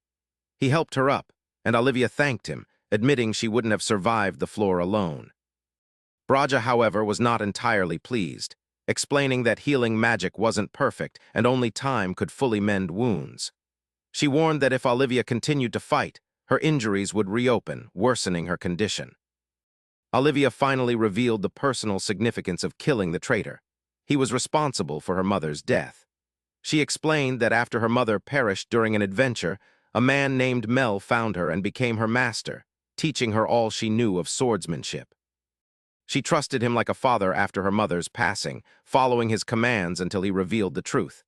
He helped her up, and Olivia thanked him, admitting she wouldn't have survived the floor alone. Braja, however, was not entirely pleased, explaining that healing magic wasn't perfect and only time could fully mend wounds. She warned that if Olivia continued to fight, her injuries would reopen, worsening her condition. Olivia finally revealed the personal significance of killing the traitor. He was responsible for her mother's death. She explained that after her mother perished during an adventure, a man named Mel found her and became her master, teaching her all she knew of swordsmanship. She trusted him like a father after her mother's passing, following his commands until he revealed the truth.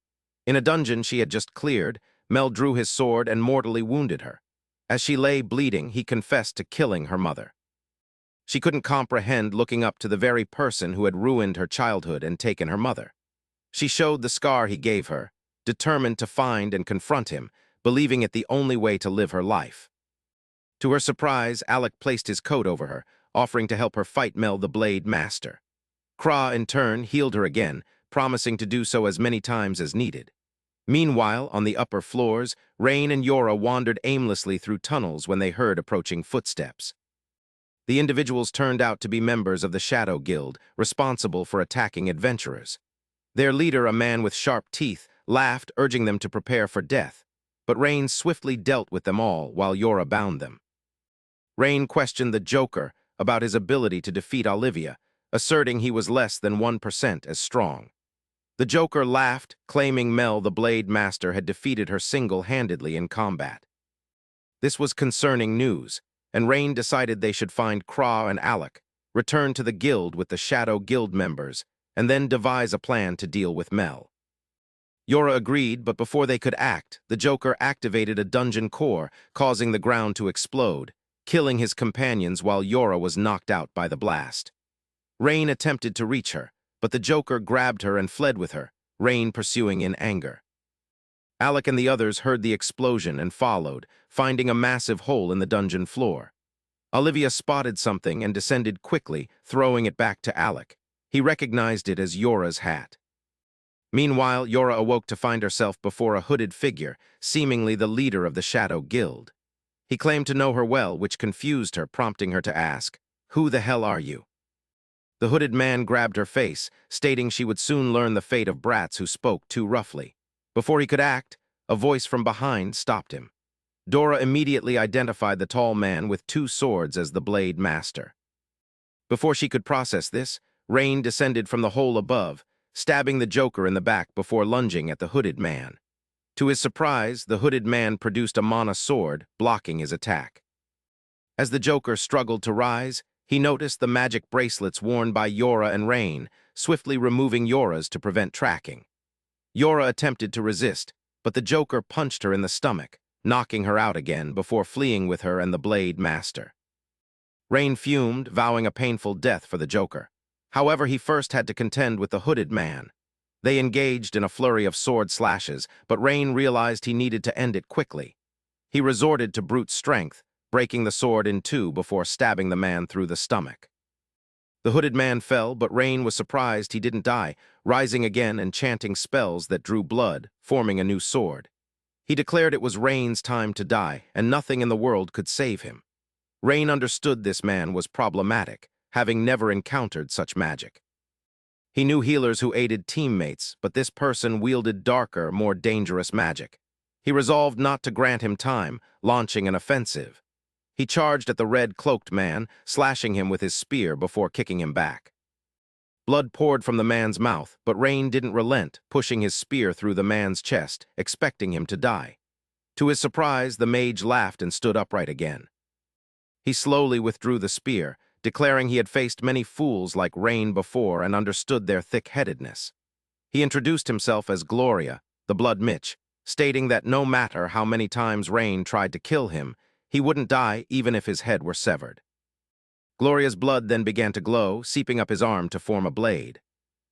In a dungeon she had just cleared, Mel drew his sword and mortally wounded her. As she lay bleeding, he confessed to killing her mother. She couldn't comprehend looking up to the very person who had ruined her childhood and taken her mother. She showed the scar he gave her, determined to find and confront him, believing it the only way to live her life. To her surprise, Alec placed his coat over her, offering to help her fight Mel the Blade Master. Kra, in turn, healed her again, promising to do so as many times as needed. Meanwhile, on the upper floors, Rain and Yora wandered aimlessly through tunnels when they heard approaching footsteps. The individuals turned out to be members of the Shadow Guild, responsible for attacking adventurers. Their leader, a man with sharp teeth, laughed, urging them to prepare for death, but Rain swiftly dealt with them all while Yora bound them. Rain questioned the Joker about his ability to defeat Olivia, asserting he was less than 1% as strong. The Joker laughed, claiming Mel, the Blade Master, had defeated her single-handedly in combat. This was concerning news, and Rain decided they should find Kra and Alec, return to the guild with the Shadow Guild members, and then devise a plan to deal with Mel. Yora agreed, but before they could act, the Joker activated a dungeon core, causing the ground to explode, killing his companions while Yora was knocked out by the blast. Rain attempted to reach her, but the Joker grabbed her and fled with her, Rain pursuing in anger. Alec and the others heard the explosion and followed, finding a massive hole in the dungeon floor. Olivia spotted something and descended quickly, throwing it back to Alec. He recognized it as Yora's hat. Meanwhile, Yora awoke to find herself before a hooded figure, seemingly the leader of the Shadow Guild. He claimed to know her well, which confused her, prompting her to ask, "Who the hell are you?" The hooded man grabbed her face, stating she would soon learn the fate of brats who spoke too roughly. Before he could act, a voice from behind stopped him. Dora immediately identified the tall man with two swords as the Blade Master. Before she could process this, Rain descended from the hole above, stabbing the Joker in the back before lunging at the hooded man. To his surprise, the hooded man produced a mana sword, blocking his attack. As the Joker struggled to rise, he noticed the magic bracelets worn by Yora and Rain, swiftly removing Yora's to prevent tracking. Yora attempted to resist, but the Joker punched her in the stomach, knocking her out again before fleeing with her and the Blade Master. Rain fumed, vowing a painful death for the Joker. However, he first had to contend with the hooded man. They engaged in a flurry of sword slashes, but Rain realized he needed to end it quickly. He resorted to brute strength, breaking the sword in two before stabbing the man through the stomach. The hooded man fell, but Rain was surprised he didn't die, rising again and chanting spells that drew blood, forming a new sword. He declared it was Rain's time to die, and nothing in the world could save him. Rain understood this man was problematic, having never encountered such magic. He knew healers who aided teammates, but this person wielded darker, more dangerous magic. He resolved not to grant him time, launching an offensive. He charged at the red-cloaked man, slashing him with his spear before kicking him back. Blood poured from the man's mouth, but Rain didn't relent, pushing his spear through the man's chest, expecting him to die. To his surprise, the mage laughed and stood upright again. He slowly withdrew the spear, declaring he had faced many fools like Rain before and understood their thick-headedness. He introduced himself as Gloria, the Blood Mitch, stating that no matter how many times Rain tried to kill him, he wouldn't die even if his head were severed. Gloria's blood then began to glow, seeping up his arm to form a blade.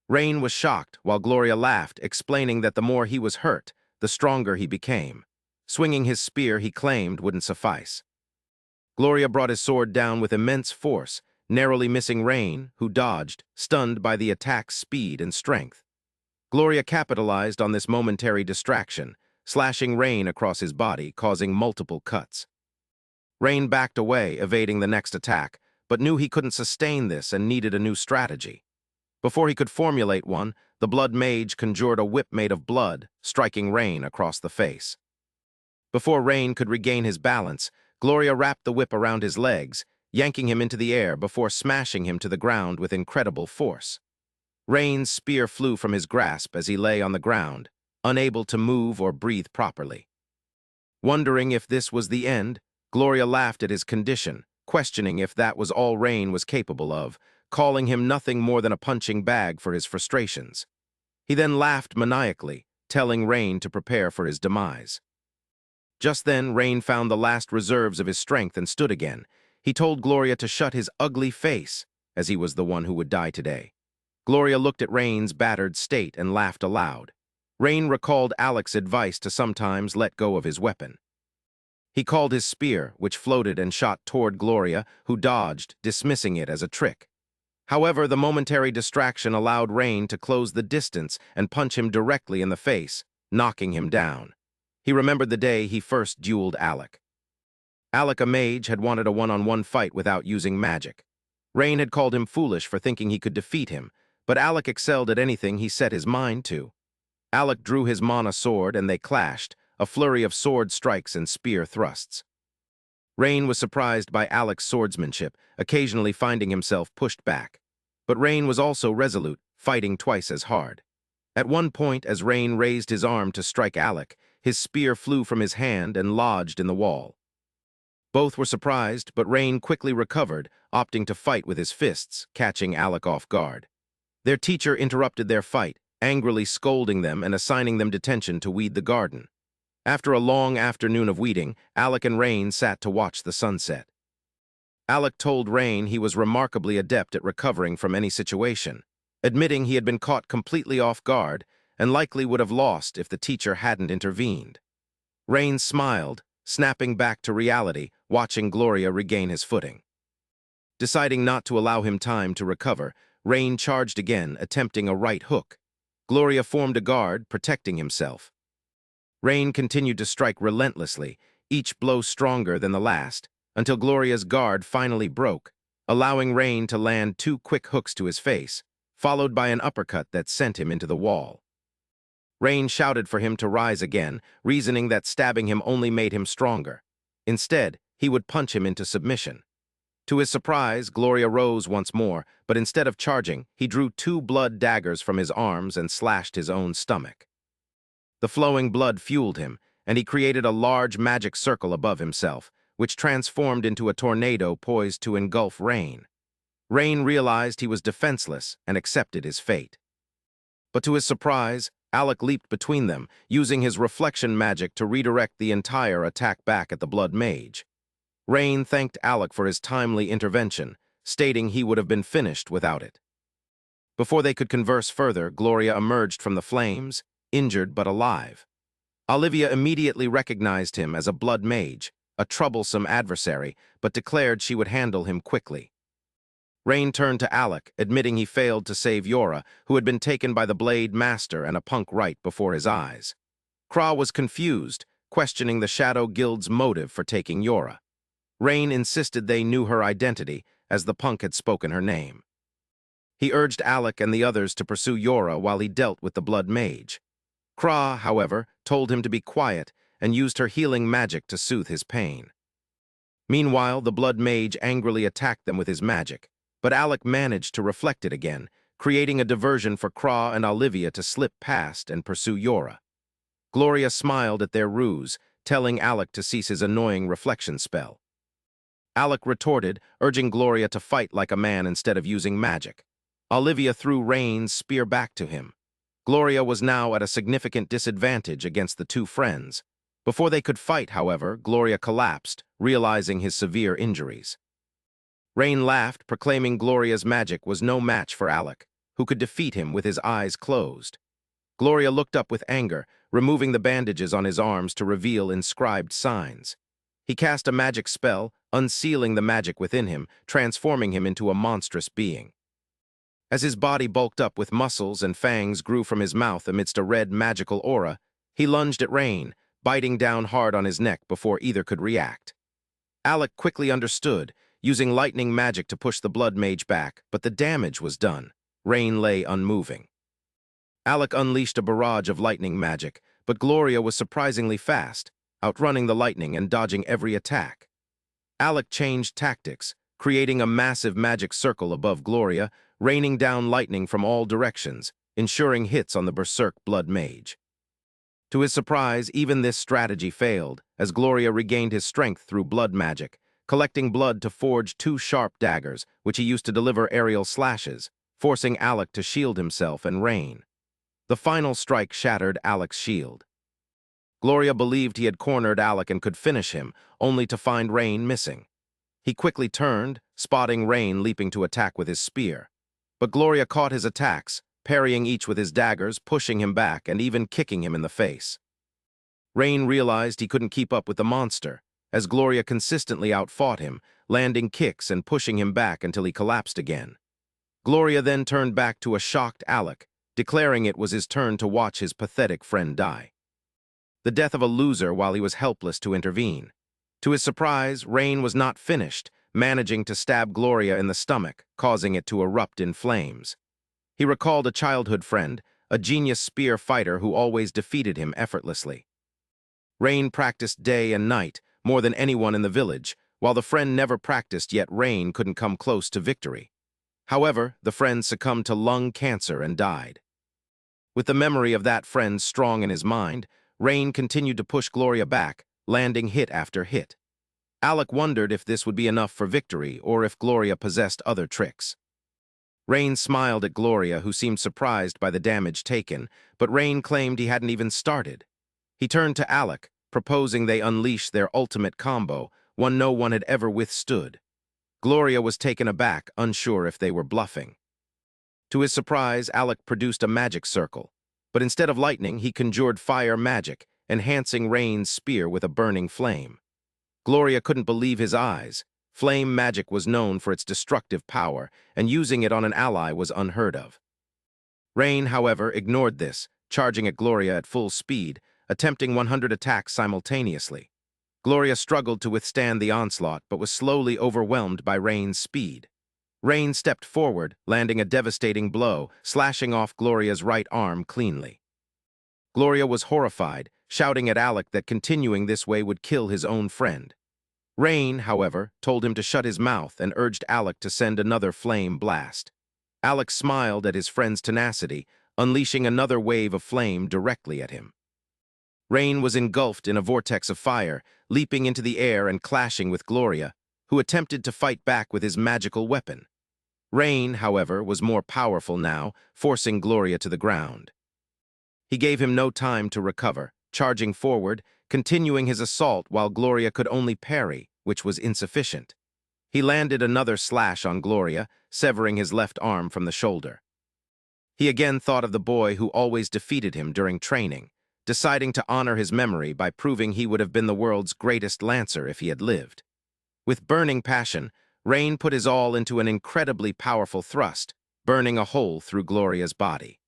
Rain was shocked, while Gloria laughed, explaining that the more he was hurt, the stronger he became. Swinging his spear he claimed wouldn't suffice. Gloria brought his sword down with immense force, narrowly missing Rain, who dodged, stunned by the attack's speed and strength. Gloria capitalized on this momentary distraction, slashing Rain across his body, causing multiple cuts. Rain backed away, evading the next attack, but knew he couldn't sustain this and needed a new strategy. Before he could formulate one, the Blood Mage conjured a whip made of blood, striking Rain across the face. Before Rain could regain his balance, Gloria wrapped the whip around his legs, yanking him into the air before smashing him to the ground with incredible force. Rain's spear flew from his grasp as he lay on the ground, unable to move or breathe properly. Wondering if this was the end, Gloria laughed at his condition, questioning if that was all Rain was capable of, calling him nothing more than a punching bag for his frustrations. He then laughed maniacally, telling Rain to prepare for his demise. Just then, Rain found the last reserves of his strength and stood again. He told Gloria to shut his ugly face, as he was the one who would die today. Gloria looked at Rain's battered state and laughed aloud. Rain recalled Alec's advice to sometimes let go of his weapon. He called his spear, which floated and shot toward Gloria, who dodged, dismissing it as a trick. However, the momentary distraction allowed Rain to close the distance and punch him directly in the face, knocking him down. He remembered the day he first dueled Alec. Alec, a mage, had wanted a one-on-one fight without using magic. Rain had called him foolish for thinking he could defeat him, but Alec excelled at anything he set his mind to. Alec drew his mana sword and they clashed, a flurry of sword strikes and spear thrusts. Rain was surprised by Alec's swordsmanship, occasionally finding himself pushed back. But Rain was also resolute, fighting twice as hard. At one point, as Rain raised his arm to strike Alec, his spear flew from his hand and lodged in the wall. Both were surprised, but Rain quickly recovered, opting to fight with his fists, catching Alec off guard. Their teacher interrupted their fight, angrily scolding them and assigning them detention to weed the garden. After a long afternoon of weeding, Alec and Rain sat to watch the sunset. Alec told Rain he was remarkably adept at recovering from any situation, admitting he had been caught completely off guard and likely would have lost if the teacher hadn't intervened. Rain smiled, snapping back to reality, watching Gloria regain his footing. Deciding not to allow him time to recover, Rain charged again, attempting a right hook. Gloria formed a guard, protecting himself. Rain continued to strike relentlessly, each blow stronger than the last, until Gloria's guard finally broke, allowing Rain to land 2 quick hooks to his face, followed by an uppercut that sent him into the wall. Rain shouted for him to rise again, reasoning that stabbing him only made him stronger. Instead, he would punch him into submission. To his surprise, Gloria rose once more, but instead of charging, he drew 2 blood daggers from his arms and slashed his own stomach. The flowing blood fueled him, and he created a large magic circle above himself, which transformed into a tornado poised to engulf Rain. Rain realized he was defenseless and accepted his fate. But to his surprise, Alec leaped between them, using his reflection magic to redirect the entire attack back at the Blood Mage. Rain thanked Alec for his timely intervention, stating he would have been finished without it. Before they could converse further, Gloria emerged from the flames, injured but alive. Olivia immediately recognized him as a Blood Mage, a troublesome adversary, but declared she would handle him quickly. Rain turned to Alec, admitting he failed to save Yora, who had been taken by the Blade Master and a punk right before his eyes. Kra was confused, questioning the Shadow Guild's motive for taking Yora. Rain insisted they knew her identity, as the punk had spoken her name. He urged Alec and the others to pursue Yora while he dealt with the Blood Mage. Kra, however, told him to be quiet and used her healing magic to soothe his pain. Meanwhile, the Blood Mage angrily attacked them with his magic, but Alec managed to reflect it again, creating a diversion for Kra and Olivia to slip past and pursue Yora. Gloria smiled at their ruse, telling Alec to cease his annoying reflection spell. Alec retorted, urging Gloria to fight like a man instead of using magic. Olivia threw Rain's spear back to him. Gloria was now at a significant disadvantage against the 2 friends. Before they could fight, however, Gloria collapsed, realizing his severe injuries. Rain laughed, proclaiming Gloria's magic was no match for Alec, who could defeat him with his eyes closed. Gloria looked up with anger, removing the bandages on his arms to reveal inscribed signs. He cast a magic spell, unsealing the magic within him, transforming him into a monstrous being. As his body bulked up with muscles and fangs grew from his mouth amidst a red magical aura, he lunged at Rain, biting down hard on his neck before either could react. Alec quickly understood, using lightning magic to push the Blood Mage back, but the damage was done. Rain lay unmoving. Alec unleashed a barrage of lightning magic, but Gloria was surprisingly fast, outrunning the lightning and dodging every attack. Alec changed tactics, creating a massive magic circle above Gloria, raining down lightning from all directions, ensuring hits on the berserk Blood Mage. To his surprise, even this strategy failed, as Gloria regained his strength through blood magic, collecting blood to forge 2 sharp daggers, which he used to deliver aerial slashes, forcing Alec to shield himself and Rain. The final strike shattered Alec's shield. Gloria believed he had cornered Alec and could finish him, only to find Rain missing. He quickly turned, spotting Rain leaping to attack with his spear. But Gloria caught his attacks, parrying each with his daggers, pushing him back, and even kicking him in the face. Rain realized he couldn't keep up with the monster, as Gloria consistently outfought him, landing kicks and pushing him back until he collapsed again. Gloria then turned back to a shocked Alec, declaring it was his turn to watch his pathetic friend die. The death of a loser while he was helpless to intervene. To his surprise, Rain was not finished, managing to stab Gloria in the stomach, causing it to erupt in flames. He recalled a childhood friend, a genius spear fighter who always defeated him effortlessly. Rain practiced day and night, more than anyone in the village, while the friend never practiced, yet Rain couldn't come close to victory. However, the friend succumbed to lung cancer and died. With the memory of that friend strong in his mind, Rain continued to push Gloria back, landing hit after hit. Alec wondered if this would be enough for victory or if Gloria possessed other tricks. Rain smiled at Gloria, who seemed surprised by the damage taken, but Rain claimed he hadn't even started. He turned to Alec, proposing they unleash their ultimate combo, one no one had ever withstood. Gloria was taken aback, unsure if they were bluffing. To his surprise, Alec produced a magic circle, but instead of lightning, he conjured fire magic, enhancing Rain's spear with a burning flame. Gloria couldn't believe his eyes. Flame magic was known for its destructive power, and using it on an ally was unheard of. Rain, however, ignored this, charging at Gloria at full speed, attempting 100 attacks simultaneously. Gloria struggled to withstand the onslaught, but was slowly overwhelmed by Rain's speed. Rain stepped forward, landing a devastating blow, slashing off Gloria's right arm cleanly. Gloria was horrified, shouting at Alec that continuing this way would kill his own friend. Rain, however, told him to shut his mouth and urged Alec to send another flame blast. Alec smiled at his friend's tenacity, unleashing another wave of flame directly at him. Rain was engulfed in a vortex of fire, leaping into the air and clashing with Gloria, who attempted to fight back with his magical weapon. Rain, however, was more powerful now, forcing Gloria to the ground. He gave him no time to recover, charging forward, continuing his assault while Gloria could only parry, which was insufficient. He landed another slash on Gloria, severing his left arm from the shoulder. He again thought of the boy who always defeated him during training, deciding to honor his memory by proving he would have been the world's greatest lancer if he had lived. With burning passion, Rain put his all into an incredibly powerful thrust, burning a hole through Gloria's body.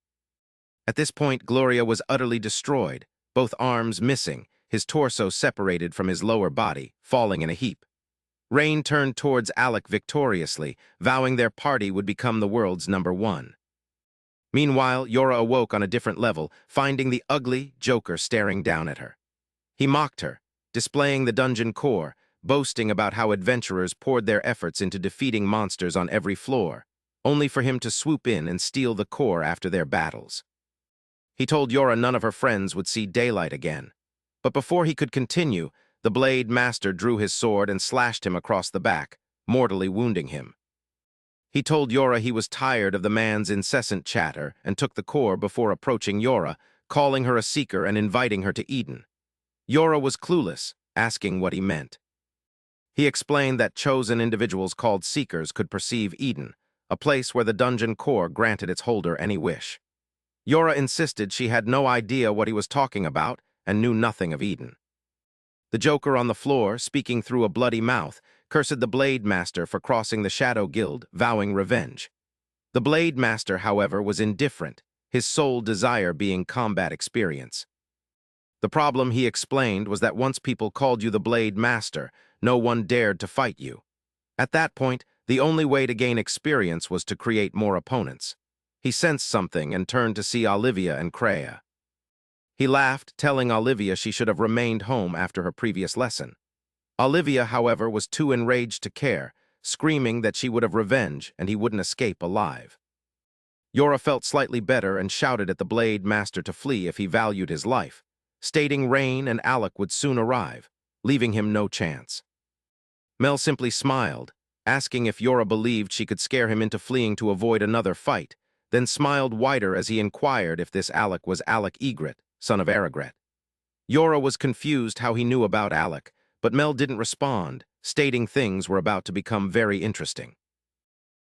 At this point, Gloria was utterly destroyed, both arms missing, his torso separated from his lower body, falling in a heap. Rain turned towards Alec victoriously, vowing their party would become the world's #1. Meanwhile, Yora awoke on a different level, finding the ugly Joker staring down at her. He mocked her, displaying the dungeon core, boasting about how adventurers poured their efforts into defeating monsters on every floor, only for him to swoop in and steal the core after their battles. He told Yora none of her friends would see daylight again. But before he could continue, the Blade Master drew his sword and slashed him across the back, mortally wounding him. He told Yora he was tired of the man's incessant chatter and took the core before approaching Yora, calling her a seeker and inviting her to Eden. Yora was clueless, asking what he meant. He explained that chosen individuals called seekers could perceive Eden, a place where the dungeon core granted its holder any wish. Yora insisted she had no idea what he was talking about and knew nothing of Eden. The Joker on the floor, speaking through a bloody mouth, cursed the Blade Master for crossing the Shadow Guild, vowing revenge. The Blade Master, however, was indifferent, his sole desire being combat experience. The problem, he explained, was that once people called you the Blade Master, no one dared to fight you. At that point, the only way to gain experience was to create more opponents. He sensed something and turned to see Olivia and Crea. He laughed, telling Olivia she should have remained home after her previous lesson. Olivia, however, was too enraged to care, screaming that she would have revenge and he wouldn't escape alive. Yora felt slightly better and shouted at the Blade Master to flee if he valued his life, stating Rain and Alec would soon arrive, leaving him no chance. Mel simply smiled, asking if Yora believed she could scare him into fleeing to avoid another fight, then smiled wider as he inquired if this Alec was Alec Egret, son of Aragret. Yora was confused how he knew about Alec, but Mel didn't respond, stating things were about to become very interesting.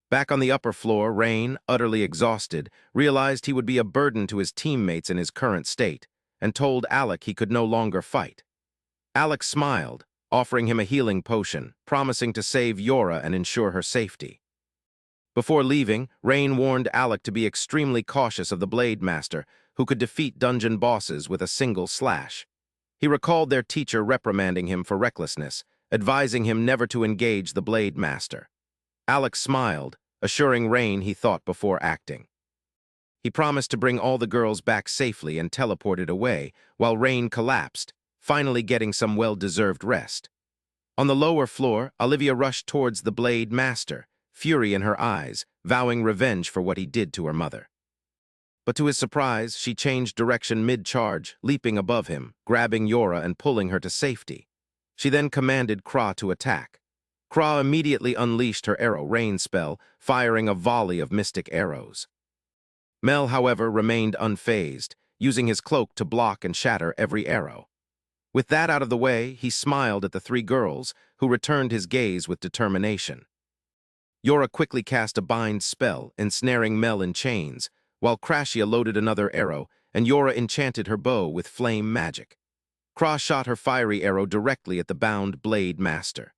Back on the upper floor, Rain, utterly exhausted, realized he would be a burden to his teammates in his current state, and told Alec he could no longer fight. Alec smiled, offering him a healing potion, promising to save Yora and ensure her safety. Before leaving, Rain warned Alec to be extremely cautious of the Blade Master, who could defeat dungeon bosses with a single slash. He recalled their teacher reprimanding him for recklessness, advising him never to engage the Blade Master. Alec smiled, assuring Rain he thought before acting. He promised to bring all the girls back safely and teleported away, while Rain collapsed, finally getting some well-deserved rest. On the lower floor, Olivia rushed towards the Blade Master, fury in her eyes, vowing revenge for what he did to her mother. But to his surprise, she changed direction mid-charge, leaping above him, grabbing Yora and pulling her to safety. She then commanded Kra to attack. Kra immediately unleashed her arrow rain spell, firing a volley of mystic arrows. Mel, however, remained unfazed, using his cloak to block and shatter every arrow. With that out of the way, he smiled at the three girls, who returned his gaze with determination. Yora quickly cast a bind spell, ensnaring Mel in chains, while Crashia loaded another arrow, and Yora enchanted her bow with flame magic. Kra shot her fiery arrow directly at the bound blade master.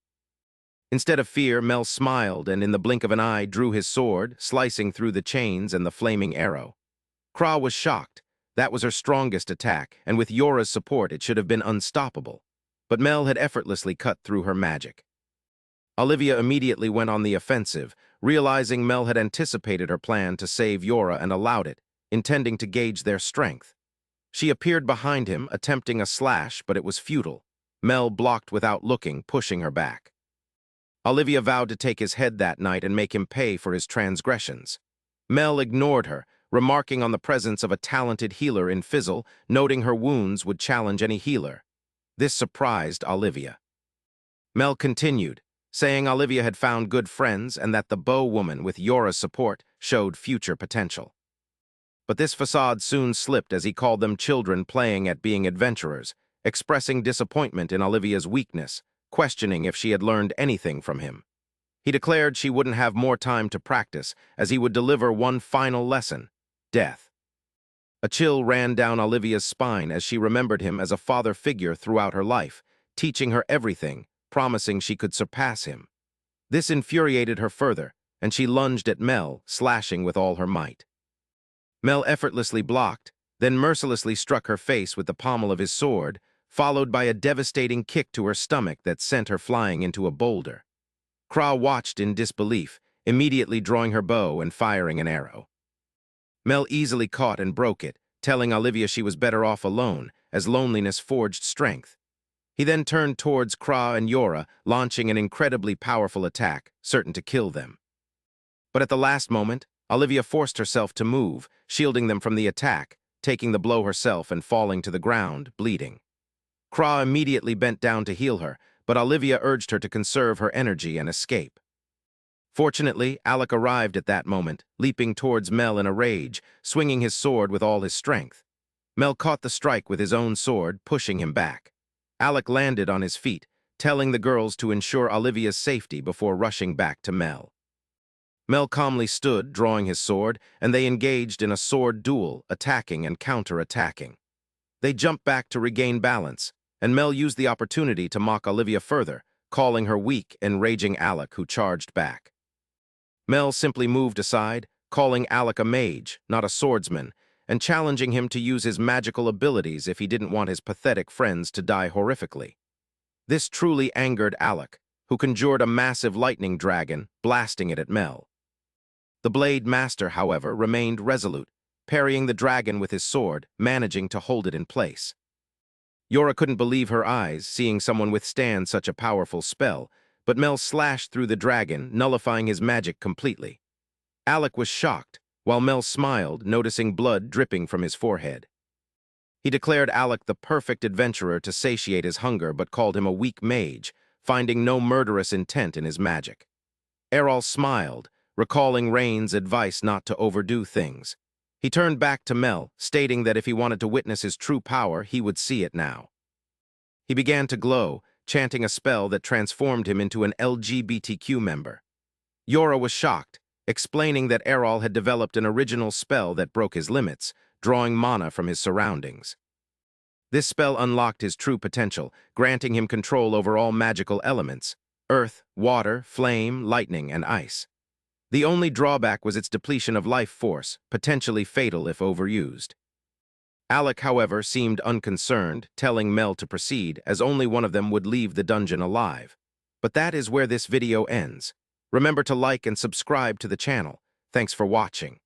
Instead of fear, Mel smiled and in the blink of an eye drew his sword, slicing through the chains and the flaming arrow. Kra was shocked. That was her strongest attack, and with Yora's support it should have been unstoppable. But Mel had effortlessly cut through her magic. Olivia immediately went on the offensive, realizing Mel had anticipated her plan to save Yora and allowed it, intending to gauge their strength. She appeared behind him, attempting a slash, but it was futile. Mel blocked without looking, pushing her back. Olivia vowed to take his head that night and make him pay for his transgressions. Mel ignored her, remarking on the presence of a talented healer in Fizzle, noting her wounds would challenge any healer. This surprised Olivia. Mel continued, saying Olivia had found good friends and that the bow woman with Yora's support showed future potential. But this facade soon slipped as he called them children playing at being adventurers, expressing disappointment in Olivia's weakness, questioning if she had learned anything from him. He declared she wouldn't have more time to practice, as he would deliver one final lesson: death. A chill ran down Olivia's spine as she remembered him as a father figure throughout her life, teaching her everything, promising she could surpass him. This infuriated her further, and she lunged at Mel, slashing with all her might. Mel effortlessly blocked, then mercilessly struck her face with the pommel of his sword, followed by a devastating kick to her stomach that sent her flying into a boulder. Kra watched in disbelief, immediately drawing her bow and firing an arrow. Mel easily caught and broke it, telling Olivia she was better off alone, as loneliness forged strength. He then turned towards Kra and Yora, launching an incredibly powerful attack, certain to kill them. But at the last moment, Olivia forced herself to move, shielding them from the attack, taking the blow herself and falling to the ground, bleeding. Kra immediately bent down to heal her, but Olivia urged her to conserve her energy and escape. Fortunately, Alec arrived at that moment, leaping towards Mel in a rage, swinging his sword with all his strength. Mel caught the strike with his own sword, pushing him back. Alec landed on his feet, telling the girls to ensure Olivia's safety before rushing back to Mel. Mel calmly stood, drawing his sword, and they engaged in a sword duel, attacking and counter-attacking. They jumped back to regain balance, and Mel used the opportunity to mock Olivia further, calling her weak and raging Alec, who charged back. Mel simply moved aside, calling Alec a mage, not a swordsman, and challenging him to use his magical abilities if he didn't want his pathetic friends to die horrifically. This truly angered Alec, who conjured a massive lightning dragon, blasting it at Mel. The Blade Master, however, remained resolute, parrying the dragon with his sword, managing to hold it in place. Yora couldn't believe her eyes, seeing someone withstand such a powerful spell, but Mel slashed through the dragon, nullifying his magic completely. Alec was shocked, while Mel smiled, noticing blood dripping from his forehead. He declared Alec the perfect adventurer to satiate his hunger, but called him a weak mage, finding no murderous intent in his magic. Errol smiled, recalling Rain's advice not to overdo things. He turned back to Mel, stating that if he wanted to witness his true power, he would see it now. He began to glow, chanting a spell that transformed him into an LGBTQ member. Yora was shocked, explaining that Errol had developed an original spell that broke his limits, drawing mana from his surroundings. This spell unlocked his true potential, granting him control over all magical elements: earth, water, flame, lightning, and ice. The only drawback was its depletion of life force, potentially fatal if overused. Alec, however, seemed unconcerned, telling Mel to proceed, as only one of them would leave the dungeon alive. But that is where this video ends. Remember to like and subscribe to the channel. Thanks for watching.